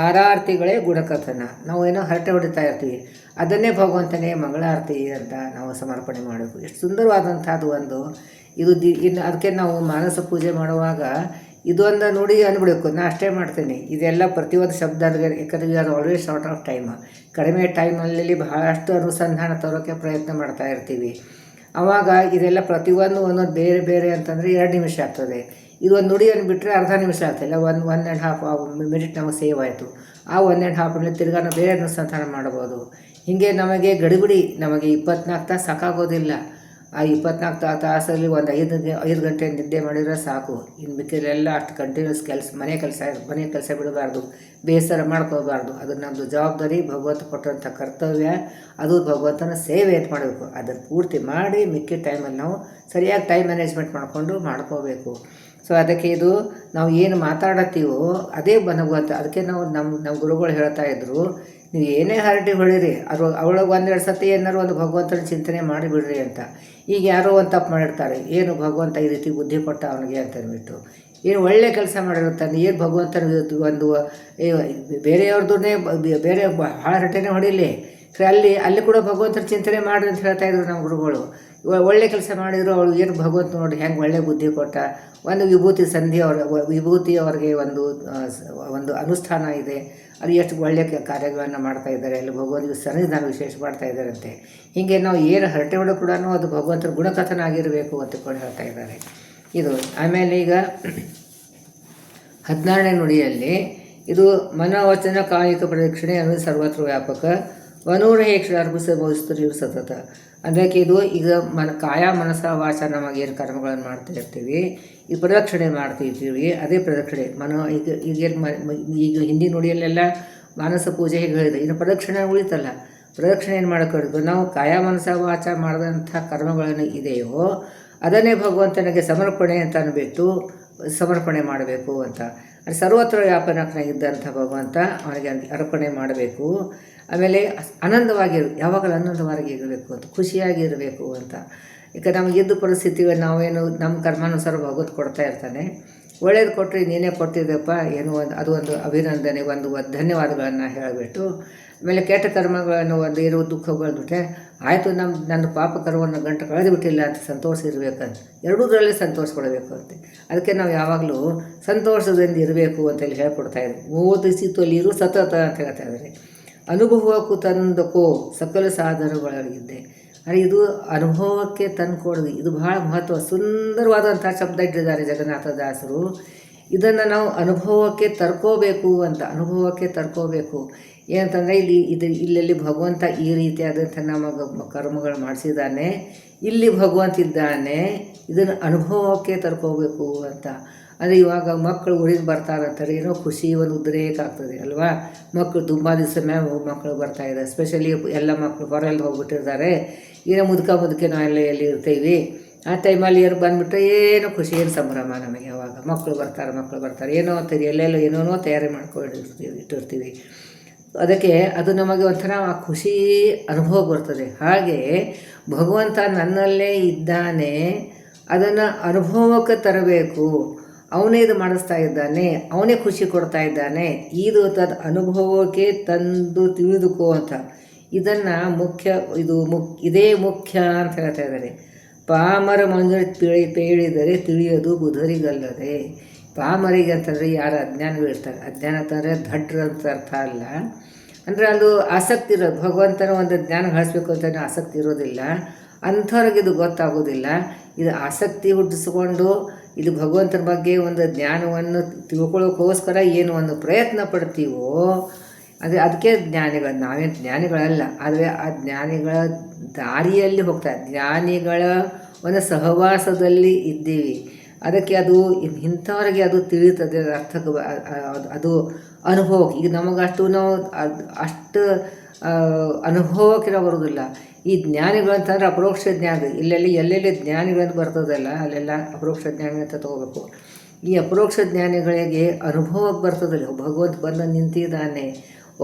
ಆರಾರ್ತಿಗಳೇ ಗುಣಕಥನ, ನಾವು ಏನೋ ಹರಟೆ ಹೊಡಿತಾ ಇರ್ತೀವಿ, ಅದನ್ನೇ ಭಗವಂತನೇ ಮಂಗಳಾರತಿ ಅಂತ ನಾವು ಸಮರ್ಪಣೆ ಮಾಡಬೇಕು. ಎಷ್ಟು ಸುಂದರವಾದಂಥದ್ದು ಒಂದು ಇದು ಇನ್ನು ಅದಕ್ಕೆ ನಾವು ಮಾನಸ ಪೂಜೆ ಮಾಡುವಾಗ ಇದೊಂದು ನೋಡಿ ಅಂದ್ಬಿಡಬೇಕು, ನಾನು ಅಷ್ಟೇ ಮಾಡ್ತೇನೆ. ಇದೆಲ್ಲ ಪ್ರತಿಯೊಂದು ಶಬ್ದ ಯಾಕಂದರೆ we are always short of time, ಕಡಿಮೆ ಟೈಮಲ್ಲಿ ಬಹಳಷ್ಟು ಅನುಸಂಧಾನ ತರೋಕ್ಕೆ ಪ್ರಯತ್ನ ಮಾಡ್ತಾ ಇರ್ತೀವಿ. ಆವಾಗ ಇದೆಲ್ಲ ಪ್ರತಿಯೊಂದು ಒಂದೊಂದು ಬೇರೆ ಬೇರೆ ಅಂತಂದರೆ 2 ನಿಮಿಷ ಆಗ್ತದೆ. ಇದೊಂದು ನುಡಿಯನ್ನು ಬಿಟ್ಟರೆ ಅರ್ಧ ನಿಮಿಷ ಆಗ್ತಿಲ್ಲ, 1.5 ಮಿನಿಟ್ ನಮಗೆ ಸೇವ್ ಆಯಿತು. ಆ 1.5 ಮಿನಿಟ್ ತಿರ್ಗಾ ನಾವು ಬೇರೆ ಅನುಸಂಧಾನ ಮಾಡ್ಬೋದು. ಹೀಗೆ ನಮಗೆ ಗಡಿಬಿಡಿ, ನಮಗೆ 24 ತಾಸು ಸಾಕಾಗೋದಿಲ್ಲ. ಆ 24 ತಾಸಲ್ಲಿ ಒಂದು 5 ಗಂಟೆ ನಿದ್ದೆ ಮಾಡಿದರೆ ಸಾಕು. ಇನ್ನು ಮಿಕ್ಕಿದೆಲ್ಲ ಅಷ್ಟು ಕಂಟಿನ್ಯೂಸ್ ಮನೆ ಕೆಲಸ ಬಿಡಬಾರ್ದು, ಬೇಸರ ಮಾಡ್ಕೋಬಾರ್ದು. ಅದು ನಮ್ಮದು ಜವಾಬ್ದಾರಿ, ಭಗವಂತ ಕೊಟ್ಟಂಥ ಕರ್ತವ್ಯ, ಅದು ಭಗವಂತನ ಸೇವೆ ಅಂತ ಮಾಡಬೇಕು. ಅದನ್ನು ಪೂರ್ತಿ ಮಾಡಿ ಮಿಕ್ಕಿದ ಟೈಮಲ್ಲಿ ನಾವು ಸರಿಯಾಗಿ ಟೈಮ್ ಮ್ಯಾನೇಜ್ಮೆಂಟ್ ಮಾಡ್ಕೋಬೇಕು. ಸೊ ಅದಕ್ಕೆ ಇದು ನಾವು ಏನು ಮಾತಾಡತ್ತೀವೋ ಅದೇ ಭಗವಂತ. ಅದಕ್ಕೆ ನಮ್ಮ ಗುರುಗಳು ಹೇಳ್ತಾ ಇದ್ರು, ನೀವು ಏನೇ ಹರಟಿ ಹೊಡೀರಿ ಅವಳಗೆ 1-2 ಸತಿ ಏನಾರು ಒಂದು ಭಗವಂತನ ಚಿಂತನೆ ಮಾಡಿಬಿಡ್ರಿ ಅಂತ. ಈಗ ಯಾರೋ ಒಂದು ತಪ್ಪು ಮಾಡಿರ್ತಾರೆ, ಏನು ಭಗವಂತ ಈ ರೀತಿ ಬುದ್ಧಿ ಕೊಟ್ಟ ಅವನಿಗೆ ಅಂತ ಅಂದ್ಬಿಟ್ಟು ಏನು ಒಳ್ಳೆ ಕೆಲಸ ಮಾಡಿರ್ತಾನೆ, ಏನು ಭಗವಂತನ ಒಂದು ಬೇರೆಯವ್ರದ್ದೇ ಬೇರೆ ಭಾಳ ಹರಟೆನೇ ಹೊಡೀಲಿ, ಅಲ್ಲಿ ಕೂಡ ಭಗವಂತನ ಚಿಂತನೆ ಮಾಡಿರಿ ಅಂತ ಹೇಳ್ತಾಯಿದ್ರು ನಮ್ಮ ಗುರುಗಳು. ಒಳ್ಳೆ ಕೆಲಸ ಮಾಡಿದ್ರು ಅವಳು ಏನು ಭಗವಂತ ನೋಡಿ ಹೆಂಗೆ ಒಳ್ಳೆ ಬುದ್ಧಿ ಕೊಟ್ಟ. ಒಂದು ವಿಭೂತಿ ಅವ್ರಿಗೆ ಒಂದು ಅನುಷ್ಠಾನ ಇದೆ, ಅದು ಎಷ್ಟು ಒಳ್ಳೆಯ ಕಾರ್ಯಗಳನ್ನು ಮಾಡ್ತಾಯಿದ್ದಾರೆ, ಅಲ್ಲಿ ಭಗವಂತನಿಗೆ ಸನ್ನಿಧಾನ ವಿಶೇಷ ಮಾಡ್ತಾಯಿದ್ದಾರಂತೆ. ಹೀಗೆ ನಾವು ಏನು ಹರಟೆ ಹೊಡೆ ಕೂಡ ಅದು ಭಗವಂತನ ಗುಣಕಥನ ಆಗಿರಬೇಕು ಅಂತ ಕೂಡ ಹೇಳ್ತಾ ಇದ್ದಾರೆ ಇದು. ಆಮೇಲೆ ಈಗ 16ನೇ ನುಡಿಯಲ್ಲಿ ಇದು ಮನೋವಚನ ಕಾಯಿಕ ಪ್ರದಕ್ಷಿಣೆ ಅನ್ನೋದು ಸರ್ವತ್ರ ವ್ಯಾಪಕ ವನೂರಹೇಕ್ಷರಾರ್ಭುಸಭವಿಸ್ತರು ಸತತ. ಅದಕ್ಕೆ ಇದು ಈಗ ಕಾಯ ಮನಸ ವಾಚ ನಮಗೇನು ಕರ್ಮಗಳನ್ನು ಮಾಡ್ತಾ ಇರ್ತೀವಿ, ಈ ಪ್ರದಕ್ಷಿಣೆ ಮಾಡ್ತಿರ್ತೀವಿ, ಅದೇ ಪ್ರದಕ್ಷಿಣೆ ಈಗ ಹಿಂದಿ ನುಡಿಯಲ್ಲೆಲ್ಲ ಮಾನಸ ಪೂಜೆ ಹೇಗೆ ಹೇಳಿದೆ, ಇನ್ನು ಪ್ರದಕ್ಷಿಣೆ ಉಳಿತಲ್ಲ. ಪ್ರದಕ್ಷಿಣೆ ಏನು ಮಾಡೋಕ್ಕಾಗೋದು, ನಾವು ಕಾಯ ಮನಸ ವಾಚ ಮಾಡಿದಂಥ ಕರ್ಮಗಳನ್ನು ಇದೆಯೋ ಅದನ್ನೇ ಭಗವಂತನಿಗೆ ಸಮರ್ಪಣೆ ಅಂತ ಅಂದ್ಬಿಟ್ಟು ಸಮರ್ಪಣೆ ಮಾಡಬೇಕು ಅಂತ. ಅದು ಸರ್ವತ್ರ ವ್ಯಾಪನನಾಗಿದ್ದಂಥ ಭಗವಂತ ಅವನಿಗೆ ಅರ್ಪಣೆ ಮಾಡಬೇಕು. ಆಮೇಲೆ ಯಾವಾಗಲೂ ಆನಂದವಾಗಿ ಇರಬೇಕು ಅಂತ, ಖುಷಿಯಾಗಿರಬೇಕು ಅಂತ. ಈಗ ನಮಗೆ ಇದ್ದ ಪರಿಸ್ಥಿತಿಗಳು ನಾವೇನು ನಮ್ಮ ಕರ್ಮಾನುಸಾರ ಭಗವಂತ ಕೊಡ್ತಾ ಇರ್ತಾನೆ. ಒಳ್ಳೇದು ಕೊಟ್ಟರೆ ನೀನೇ ಕೊಟ್ಟಿದ್ದೆಪ್ಪ ಏನು ಅದು ಒಂದು ಅಭಿನಂದನೆ, ಒಂದು ಧನ್ಯವಾದಗಳನ್ನು ಹೇಳಿಬಿಟ್ಟು, ಆಮೇಲೆ ಕೆಟ್ಟ ಕರ್ಮಗಳನ್ನು ಇರುವ ದುಃಖಗಳನ್ಬಿಟ್ಟೆ ಆಯಿತು ನನ್ನ ಪಾಪ ಕರ್ಮವನ್ನು ಗಂಟು ಕಳೆದು ಬಿಟ್ಟಿಲ್ಲ ಅಂತ ಸಂತೋಷ ಇರಬೇಕಂತ, ಎರಡೂದರಲ್ಲೇ ಸಂತೋಷ ಪಡಬೇಕು ಅಂತೆ. ಅದಕ್ಕೆ ನಾವು ಯಾವಾಗಲೂ ಸಂತೋಷದಿಂದ ಇರಬೇಕು ಅಂತೇಳಿ ಹೇಳ್ಕೊಡ್ತಾಯಿದ್ರು. ಓದಿಸಿತೊಲಿರು ಸತತ ಅಂತ ಹೇಳ್ತಾ ಇದ್ದಾರೆ. ಅನುಭವಕ್ಕೂ ತಂದಕೋ ಸಕಲ ಸಾಧನಗಳಾಗಿದ್ದೆ. ಅಂದರೆ ಇದು ಅನುಭವಕ್ಕೆ ತಂದುಕೊಡೋದು, ಇದು ಬಹಳ ಮಹತ್ವ. ಸುಂದರವಾದಂಥ ಶಬ್ದ ಇಟ್ಟಿದ್ದಾರೆ ಜಗನ್ನಾಥದಾಸರು. ಇದನ್ನು ನಾವು ಅನುಭವಕ್ಕೆ ತರ್ಕೋಬೇಕು ಅಂತ, ಅನುಭವಕ್ಕೆ ತರ್ಕೋಬೇಕು. ಏನಂತಂದರೆ ಇಲ್ಲೆಲ್ಲಿ ಭಗವಂತ ಈ ರೀತಿಯಾದಂಥ ನಮಗೆ ಕರ್ಮಗಳು ಮಾಡಿಸಿದ್ದಾನೆ, ಇಲ್ಲಿ ಭಗವಂತ ಇದ್ದಾನೆ, ಇದನ್ನು ಅನುಭವಕ್ಕೆ ತರ್ಕೋಬೇಕು ಅಂತ. ಅಂದರೆ ಇವಾಗ ಮಕ್ಕಳು ಊರಿಗೆ ಬರ್ತಾರಂತಾರೆ, ಏನೋ ಖುಷಿ ಒಂದು ಉದ್ರೇಕ ಆಗ್ತದೆ ಅಲ್ವಾ. ಮಕ್ಕಳು ತುಂಬ ದಿವಸ ಮ್ಯಾಗ ಮಕ್ಕಳು ಬರ್ತಾಯಿದ್ದಾರೆ, ಎಸ್ಪೆಷಲಿ ಎಲ್ಲ ಮಕ್ಕಳು ಹೊರಗೆಲ್ಲ ಹೋಗ್ಬಿಟ್ಟಿರ್ತಾರೆ. ಏನೋ ಮುದುಕಿ ನಾವು ಎಲ್ಲಿ ಇರ್ತೀವಿ, ಆ ಟೈಮಲ್ಲಿ ಏನು ಬಂದುಬಿಟ್ರೆ ಏನೋ ಖುಷಿ, ಏನು ಸಂಭ್ರಮ ನಮಗೆ. ಅವಾಗ ಮಕ್ಕಳು ಬರ್ತಾರೆ ಏನೋ ಅಂತೀರಿ, ಎಲ್ಲೆಲ್ಲೋ ಏನೋ ತಯಾರಿ ಇಟ್ಟಿರ್ತೀವಿ. ಅದಕ್ಕೆ ಅದು ನಮಗೆ ಒಂಥರ ಆ ಖುಷಿ ಅನುಭವ ಬರ್ತದೆ. ಹಾಗೆ ಭಗವಂತ ನನ್ನಲ್ಲೇ ಇದ್ದಾನೆ, ಅದನ್ನು ಅನುಭವಕ್ಕೆ ತರಬೇಕು. ಅವನೇ ಇದು ಮಾಡಿಸ್ತಾ ಇದ್ದಾನೆ, ಅವನೇ ಖುಷಿ ಕೊಡ್ತಾ ಇದ್ದಾನೆ, ಇದು ಅನುಭವಕ್ಕೆ ತಂದು ತಿಳಿದುಕೋ ಅಂತ. ಇದನ್ನು ಇದೇ ಮುಖ್ಯ ಅಂತ ಹೇಳ್ತಾ ಇದ್ದಾರೆ. ಪಾಮರ ಮಂಜು ಪೇಳಿದರೆ ತಿಳಿಯೋದು ಬುಧರಿಗಲ್ಲದೆ. ಪಾಮರಿಗೆ ಅಂತಂದರೆ ಯಾರು ಅಜ್ಞಾನಿಗಳು ಇರ್ತಾರೆ, ಅಜ್ಞಾನ ಅಂತಂದರೆ ದಡ್ರ ಅಂತ ಅರ್ಥ ಅಲ್ಲ. ಅಂದರೆ ಅದು ಆಸಕ್ತಿ ಇರೋದು, ಭಗವಂತನ ಒಂದು ಜ್ಞಾನ ಗಳಿಸ್ಬೇಕು ಅಂತಲೇ ಆಸಕ್ತಿ ಇರೋದಿಲ್ಲ, ಅಂಥವ್ರಿಗೆ ಇದು ಗೊತ್ತಾಗೋದಿಲ್ಲ. ಇದು ಆಸಕ್ತಿ ಹುಟ್ಟಿಸ್ಕೊಂಡು ಇದು ಭಗವಂತನ ಬಗ್ಗೆ ಒಂದು ಜ್ಞಾನವನ್ನು ತಿಳ್ಕೊಳ್ಳೋಕ್ಕೋಸ್ಕರ ಏನು ಒಂದು ಪ್ರಯತ್ನ ಪಡ್ತೀವೋ, ಅಂದರೆ ಅದಕ್ಕೆ ಜ್ಞಾನಿಗಳು, ನಾವೇನು ಜ್ಞಾನಿಗಳಲ್ಲ, ಆದರೆ ಆ ಜ್ಞಾನಿಗಳ ದಾರಿಯಲ್ಲಿ ಹೋಗ್ತಾರೆ, ಜ್ಞಾನಿಗಳ ಒಂದು ಸಹವಾಸದಲ್ಲಿ ಇದ್ದೀವಿ. ಅದಕ್ಕೆ ಅದು ಇಂಥವ್ರಿಗೆ ಅದು ತಿಳಿಯುತ್ತದೆ, ಅರ್ಥಕ್ಕೆ ಅದು ಅನುಭವಕ್ಕೆ. ಈಗ ನಮಗಷ್ಟು ನಾವು ಅಷ್ಟು ಅನುಭವಕ್ಕೆ ನಾವು ಬರೋದಿಲ್ಲ. ಈ ಜ್ಞಾನಿಗಳು ಅಂತಂದ್ರೆ ಅಪರೋಕ್ಷ ಜ್ಞಾನ. ಎಲ್ಲೆಲ್ಲಿ ಜ್ಞಾನಿಗಳಂತ ಬರ್ತದಲ್ಲ ಅಲ್ಲೆಲ್ಲ ಅಪರೋಕ್ಷ ಜ್ಞಾನಿ ಅಂತ ತೊಗೋಬೇಕು. ಈ ಅಪರೋಕ್ಷ ಜ್ಞಾನಿಗಳಿಗೆ ಅನುಭವಕ್ಕೆ ಬರ್ತದಲ್ಲ, ಭಗವಂತ ಬಂದು ನಿಂತಿದ್ದಾನೆ.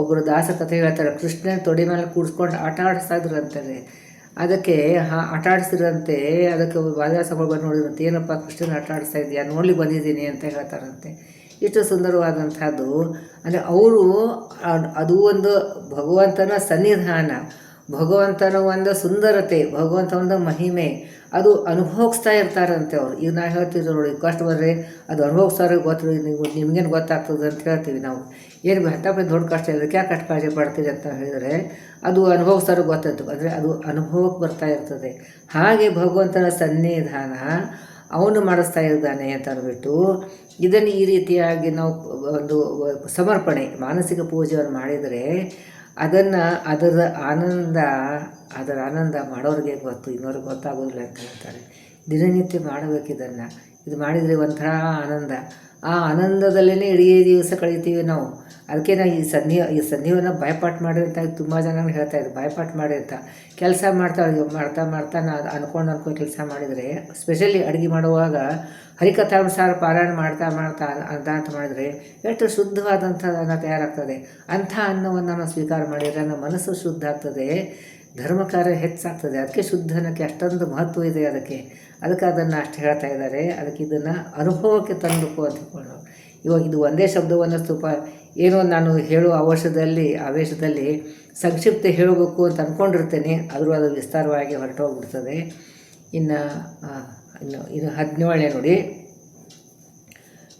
ಒಬ್ಬರು ದಾಸ ಕಥೆ ಹೇಳ್ತಾರೆ, ಕೃಷ್ಣನ ತೊಡೆ ಮೇಲೆ ಕೂಡಿಸ್ಕೊಂಡು ಆಟ ಆಡಿಸ್ತಾ ಇದ್ರು ಅಂತಾರೆ. ಅದಕ್ಕೆ ಆಟ ಆಡಿಸಿದ್ರಂತೆ, ಅದಕ್ಕೆ ವಾದಿರಾಜಗಳು ಬಂದು ನೋಡಿದ್ರಂತೆ, ಏನಪ್ಪ ಕೃಷ್ಣನ ಆಟ ಆಡಿಸ್ತಾ ಇದೆಯಾ, ನೋಡ್ಲಿಕ್ಕೆ ಬಂದಿದ್ದೀನಿ ಅಂತ ಹೇಳ್ತಾರಂತೆ. ಇಷ್ಟು ಸುಂದರವಾದಂಥದ್ದು. ಅಂದರೆ ಅವರು ಅದು ಒಂದು ಭಗವಂತನ ಸನ್ನಿಧಾನ, ಭಗವಂತನ ಒಂದು ಸುಂದರತೆ, ಭಗವಂತ ಒಂದು ಮಹಿಮೆ, ಅದು ಅನುಭವಿಸ್ತಾ ಇರ್ತಾರಂತೆ ಅವರು. ಈಗ ನಾವು ಹೇಳ್ತಿದ್ರು ನೋಡಿ, ಕಷ್ಟ ಬರ್ರಿ ಅದು ಅನುಭವಿಸ್ತಾರೆ, ನಿಮ್ಗೇನು ಗೊತ್ತಾಗ್ತದೆ ಅಂತ ಹೇಳ್ತೀವಿ ನಾವು. ಏನು ಹತ್ತಪ್ಪ ದೊಡ್ಡ ಕಷ್ಟ ಇರೋದಕ್ಕೆ ಯಾಕೆ ಕಷ್ಟ ಕಾಳಜಿ ಪಡ್ತೀರಿ ಅಂತ ಹೇಳಿದರೆ, ಅದು ಅನುಭವಿಸ್ತಾರೆ ಗೊತ್ತಾಯ್ತು. ಅಂದರೆ ಅದು ಅನುಭವಕ್ಕೆ ಬರ್ತಾ ಇರ್ತದೆ. ಹಾಗೆ ಭಗವಂತನ ಸನ್ನಿಧಾನ ಅವನು ಮಾಡಿಸ್ತಾ ಇದ್ದಾನೆ ಅಂತ ಅಂದ್ಬಿಟ್ಟು ಇದನ್ನು ಈ ರೀತಿಯಾಗಿ ನಾವು ಒಂದು ಸಮರ್ಪಣೆ, ಮಾನಸಿಕ ಪೂಜೆಯನ್ನು ಮಾಡಿದರೆ ಅದರ ಆನಂದ ಮಾಡೋರಿಗೆ ಗೊತ್ತು, ಇನ್ನೊರಿಗೆ ಗೊತ್ತಾಗೋದಿಲ್ಲ ಅಂತ ಹೇಳ್ತಾರೆ. ದಿನನಿತ್ಯ ಮಾಡಬೇಕಿದನ್ನು. ಇದು ಮಾಡಿದರೆ ಒಂಥರ ಆನಂದ. ಆ ಆನಂದದಲ್ಲೇ ಇಡೀ ದಿವಸ ಕಳೀತೀವಿ ನಾವು. ಅದಕ್ಕೆ ನಾವು ಈ ಸಂಧಿಯನ್ನು ಬಾಯ್ಪಾಟ್ ಮಾಡಿ ಅಂತ ತುಂಬ ಜನ ಹೇಳ್ತಾಯಿದ್ರು, ಬಾಯ್ಪಾಟ್ ಮಾಡಿ ಅಂತ. ಕೆಲಸ ಮಾಡ್ತಾ ನಾನು ಅನ್ಕೊಂಡು ಕೆಲಸ ಮಾಡಿದರೆ, ಸ್ಪೆಷಲಿ ಅಡುಗೆ ಮಾಡುವಾಗ ಹರಿಕಥಾನುಸಾರ ಪಾರಾಯಣ ಮಾಡ್ತಾ ಅಂತ ಮಾಡಿದರೆ ಎಷ್ಟು ಶುದ್ಧವಾದಂಥ ಅನ್ನ ತಯಾರಾಗ್ತದೆ. ಅಂಥ ಅನ್ನವನ್ನು ನಾವು ಸ್ವೀಕಾರ ಮಾಡಿದರೆ ನಮ್ಮ ಮನಸ್ಸು ಶುದ್ಧ ಆಗ್ತದೆ, ಧರ್ಮ ಕಾರ್ಯ ಹೆಚ್ಚಾಗ್ತದೆ. ಅದಕ್ಕೆ ಶುದ್ಧನಕ್ಕೆ ಅಷ್ಟೊಂದು ಮಹತ್ವ ಇದೆ. ಅದಕ್ಕೆ ಅದನ್ನು ಅಷ್ಟು ಹೇಳ್ತಾ ಇದ್ದಾರೆ. ಅದಕ್ಕೆ ಇದನ್ನು ಅನುಭವಕ್ಕೆ ತಂದುಕೋ ಅಂತ ಹೇಳ್ಕೊಂಡು, ಇವಾಗ ಇದು ಒಂದೇ ಶಬ್ದವನ್ನು ಸ್ವಲ್ಪ ಏನೋ ನಾನು ಹೇಳುವ ಆವೇಶದಲ್ಲಿ ಸಂಕ್ಷಿಪ್ತ ಹೇಳಬೇಕು ಅಂತ ಅಂದ್ಕೊಂಡಿರ್ತೇನೆ, ಆದರೂ ಅದು ವಿಸ್ತಾರವಾಗಿ ಹೊರಟೋಗ್ಬಿಡ್ತದೆ. ಇನ್ನು 17ನೇ ನೋಡಿ,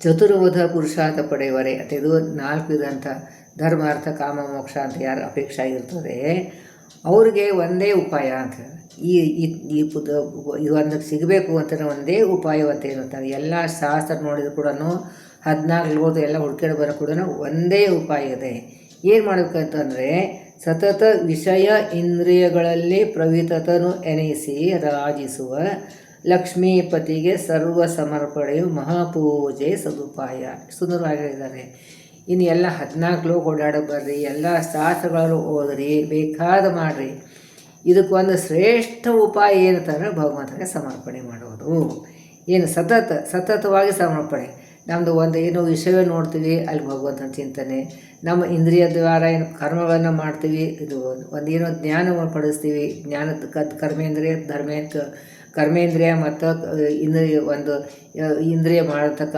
ಚತುರ್ವಿಧ ಪುರುಷಾರ್ಥ ಪಡೆಯುವರೆ ಅಂತ. ಇದು 4 ವಿಧಂಥ ಧರ್ಮ, ಅರ್ಥ, ಕಾಮ, ಮೋಕ್ಷ ಅಂತ ಯಾರು ಅಪೇಕ್ಷೆ ಆಗಿರ್ತದೆ ಅವ್ರಿಗೆ ಒಂದೇ ಉಪಾಯ ಅಂತ. ಇದು ಒಂದಕ್ಕೆ ಸಿಗಬೇಕು ಅಂತಲೇ ಒಂದೇ ಉಪಾಯವಂತ ಇರುತ್ತಾರೆ. ಎಲ್ಲ ಶಾಸ್ತ್ರ ನೋಡಿದ್ರು ಕೂಡ 14 ಓದು ಎಲ್ಲ ಹುಡ್ಕೊಂಡು ಬರೋ ಕೂಡ ಒಂದೇ ಉಪಾಯ ಇದೆ. ಏನು ಮಾಡಬೇಕಂತಂದರೆ, ಸತತ ವಿಷಯ ಇಂದ್ರಿಯಗಳಲ್ಲಿ ಪ್ರವಿತತನು ಎನಿಸಿ ರಾಜಿಸುವ ಲಕ್ಷ್ಮೀಪತಿಗೆ ಸರ್ವ ಸಮರ್ಪಣೆಯು ಮಹಾಪೂಜೆ ಸದುಪಾಯ. ಸುಂದರವಾಗಿ ಹೇಳಿದ್ದಾರೆ. ಇನ್ನು ಎಲ್ಲ 14 ಲೋಕ ಓಡಾಡೋ ಬರ್ರಿ, ಎಲ್ಲ ಶಾಸ್ತ್ರಗಳು ಓದ್ರಿ, ಬೇಕಾದ ಮಾಡಿರಿ. ಇದಕ್ಕೊಂದು ಶ್ರೇಷ್ಠ ಉಪಾಯ ಏನಂತಂದರೆ ಭಗವಂತನಿಗೆ ಸಮರ್ಪಣೆ ಮಾಡೋದು. ಏನು ಸತತವಾಗಿ ಸಮರ್ಪಣೆ. ನಮ್ಮದು ಏನೋ ವಿಷಯ ನೋಡ್ತೀವಿ, ಅಲ್ಲಿ ಭಗವಂತನ ಚಿಂತನೆ. ನಮ್ಮ ಇಂದ್ರಿಯ ದ್ವಾರ ಏನು ಕರ್ಮಗಳನ್ನು ಮಾಡ್ತೀವಿ, ಇದು ಏನೋ ಜ್ಞಾನವನ್ನು ಪಡಿಸ್ತೀವಿ. ಕರ್ಮೇಂದ್ರಿಯ ಮತ್ತು ಇಂದ್ರಿಯ ಮಾಡತಕ್ಕ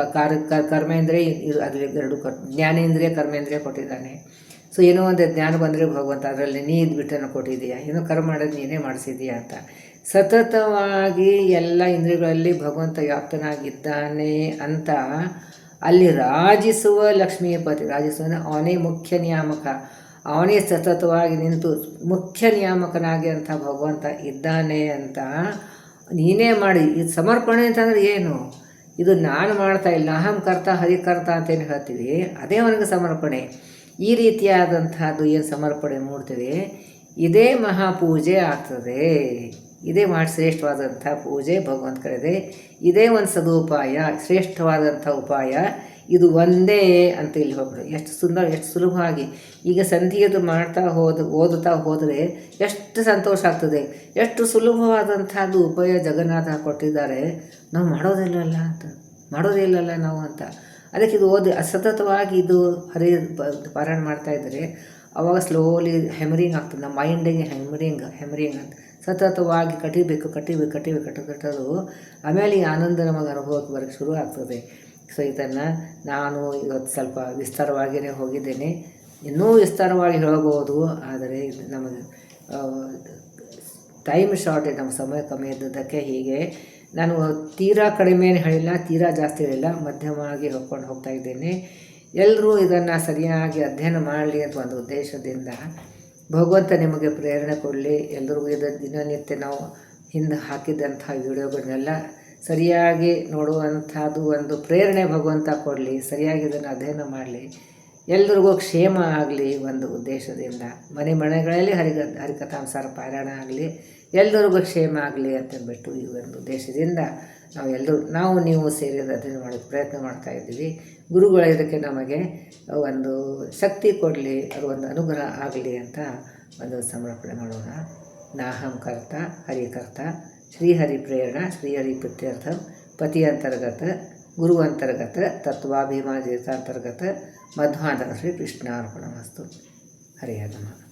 ಕರ್ಮೇಂದ್ರಿಯ, ಅದರಲ್ಲಿ 2 ಜ್ಞಾನೇಂದ್ರಿಯ ಕರ್ಮೇಂದ್ರಿಯ ಕೊಟ್ಟಿದ್ದಾನೆ. ಸೊ ಏನೋ ಒಂದು ಜ್ಞಾನ ಬಂದರೆ ಭಗವಂತ ಅದರಲ್ಲಿ ನೀ ಬಿಟ್ಟನ್ನು ಕೊಟ್ಟಿದ್ದೀಯಾ, ಏನೋ ಕರ್ಮ ಮಾಡೋದು ನೀನೇ ಮಾಡಿಸಿದೀಯಾ ಅಂತ. ಸತತವಾಗಿ ಎಲ್ಲ ಇಂದ್ರಿಯಗಳಲ್ಲಿ ಭಗವಂತ ವ್ಯಾಪ್ತನಾಗಿದ್ದಾನೆ ಅಂತ ಅಲ್ಲಿ ರಾಜಿಸುವ ಲಕ್ಷ್ಮೀಪತಿ. ರಾಜಿಸುವ ಅವನೇ ಮುಖ್ಯ ನಿಯಾಮಕ, ಅವನೇ ಸತತವಾಗಿ ನಿಂತು ಮುಖ್ಯ ನಿಯಾಮಕನಾಗಿ ಅಂತ ಭಗವಂತ ಇದ್ದಾನೆ ಅಂತ ನೀನೇ ಮಾಡಿ. ಇದು ಸಮರ್ಪಣೆ ಅಂತಂದರೆ ಏನು? ಇದು ನಾನು ಮಾಡ್ತಾ ಇಲ್ಲ, ಅಹಂ ಕರ್ತ ಹರಿಕರ್ತ ಅಂತೇನು ಹೇಳ್ತೀವಿ, ಅದೇ ಅವನಿಗೆ ಸಮರ್ಪಣೆ. ಈ ರೀತಿಯಾದಂಥದ್ದು ಏನು ಸಮರ್ಪಣೆ ಮೂಡ್ತೀವಿ, ಇದೇ ಮಹಾಪೂಜೆ ಆಗ್ತದೆ. ಇದೇ ಶ್ರೇಷ್ಠವಾದಂಥ ಪೂಜೆ ಭಗವಂತ ಕರೆದೆ. ಇದೇ ಒಂದು ಸದುಪಾಯ, ಶ್ರೇಷ್ಠವಾದಂಥ ಉಪಾಯ. ಇದು ಒಂದೇ ಅಂತ ಇಲ್ಲಿ ಹೋಗ್ಬಿಡು. ಎಷ್ಟು ಸುಂದರ, ಎಷ್ಟು ಸುಲಭವಾಗಿ. ಈಗ ಸಂಧಿಯದು ಓದುತ್ತಾ ಹೋದರೆ ಎಷ್ಟು ಸಂತೋಷ ಆಗ್ತದೆ. ಎಷ್ಟು ಸುಲಭವಾದಂಥದ್ದು ಉಪಾಯ ಜಗನ್ನಾಥ ಕೊಟ್ಟಿದ್ದಾರೆ. ನಾವು ಮಾಡೋದೇ ಇಲ್ಲಲ್ಲ ನಾವು ಅಂತ. ಅದಕ್ಕೆ ಇದು ಸತತವಾಗಿ ಇದು ಪಾರಾಯಣ ಮಾಡ್ತಾಯಿದ್ರೆ ಆವಾಗ ಸ್ಲೋಲಿ ಹೆಮರಿಂಗ್ ಆಗ್ತದೆ. ನಮ್ಮ ಮೈಂಡಿಗೆ ಹೆಮರಿಂಗ್ ಅಂತ ಸತತವಾಗಿ ಕಟ್ಟೋದು. ಆಮೇಲೆ ಈ ಆನಂದ ನಮಗೆ ಅನುಭವಕ್ಕೆ ಬರೋಕ್ಕೆ ಶುರು ಆಗ್ತದೆ. ಸೊ ಇದನ್ನು ನಾನು ಇವತ್ತು ಸ್ವಲ್ಪ ವಿಸ್ತಾರವಾಗಿಯೇ ಹೋಗಿದ್ದೇನೆ. ಇನ್ನೂ ವಿಸ್ತಾರವಾಗಿ ಹೇಳಬಹುದು, ಆದರೆ ನಮಗೆ ಟೈಮ್ ಶಾರ್ಟೇಜ್, ನಮ್ಮ ಸಮಯ ಕಮ್ಮಿ ಇದ್ದದ್ದಕ್ಕೆ ಹೀಗೆ ನಾನು ತೀರಾ ಕಡಿಮೆನೇ ಹೇಳಿಲ್ಲ, ತೀರಾ ಜಾಸ್ತಿ ಹೇಳಿಲ್ಲ, ಮಧ್ಯಮವಾಗಿ ಹೋಗ್ಕೊಂಡು ಹೋಗ್ತಾ ಇದ್ದೇನೆ. ಎಲ್ಲರೂ ಇದನ್ನು ಸರಿಯಾಗಿ ಅಧ್ಯಯನ ಮಾಡಲಿ ಅಂತ ಒಂದು ಉದ್ದೇಶದಿಂದ ಭಗವಂತ ನಿಮಗೆ ಪ್ರೇರಣೆ ಕೊಡಲಿ. ಎಲ್ಲರಿಗೂ ದಿನನಿತ್ಯ ನಾವು ಹಿಂದೆ ಹಾಕಿದ್ದಂಥ ವಿಡಿಯೋಗಳನ್ನೆಲ್ಲ ಸರಿಯಾಗಿ ನೋಡುವಂಥದ್ದು ಒಂದು ಪ್ರೇರಣೆ ಭಗವಂತ ಕೊಡಲಿ. ಸರಿಯಾಗಿ ಇದನ್ನು ಅಧ್ಯಯನ ಮಾಡಲಿ. ಎಲ್ರಿಗೂ ಕ್ಷೇಮ ಆಗಲಿ ಒಂದು ಉದ್ದೇಶದಿಂದ ಮನೆ ಮನೆಗಳಲ್ಲಿ ಹರಿಕಥಾಂಸಾರ ಪಾರಾಯಣ ಆಗಲಿ, ಎಲ್ಲರಿಗೂ ಕ್ಷೇಮ ಆಗಲಿ ಅಂತಂದ್ಬಿಟ್ಟು ಈ ಒಂದು ಉದ್ದೇಶದಿಂದ ನಾವು ನೀವು ಸೇರಿ ಅದನ್ನು ಮಾಡೋಕ್ಕೆ ಪ್ರಯತ್ನ ಮಾಡ್ತಾಯಿದ್ದೀವಿ. ಗುರುಗಳು ಇದಕ್ಕೆ ನಮಗೆ ಒಂದು ಶಕ್ತಿ ಕೊಡಲಿ, ಅದು ಒಂದು ಅನುಗ್ರಹ ಆಗಲಿ ಅಂತ ಒಂದು ಸಮರ್ಪಣೆ ಮಾಡೋಣ. ನಾಹಂ ಕರ್ತ ಹರಿಕರ್ತ ಶ್ರೀಹರಿ ಪ್ರೇರಣಾ ಶ್ರೀಹರಿ ಪ್ರೀತ್ಯರ್ಥಂ ಪತಿ ಅಂತರ್ಗತ ಗುರು ಅಂತರ್ಗತ ತತ್ವಾಭಿಮಾನ ಅಂತರ್ಗತ ಮಧ್ವಾಂತರ ಶ್ರೀ ಕೃಷ್ಣಾರ್ಪಣಮಸ್ತು. ಹರಿಯ ನಮಃ.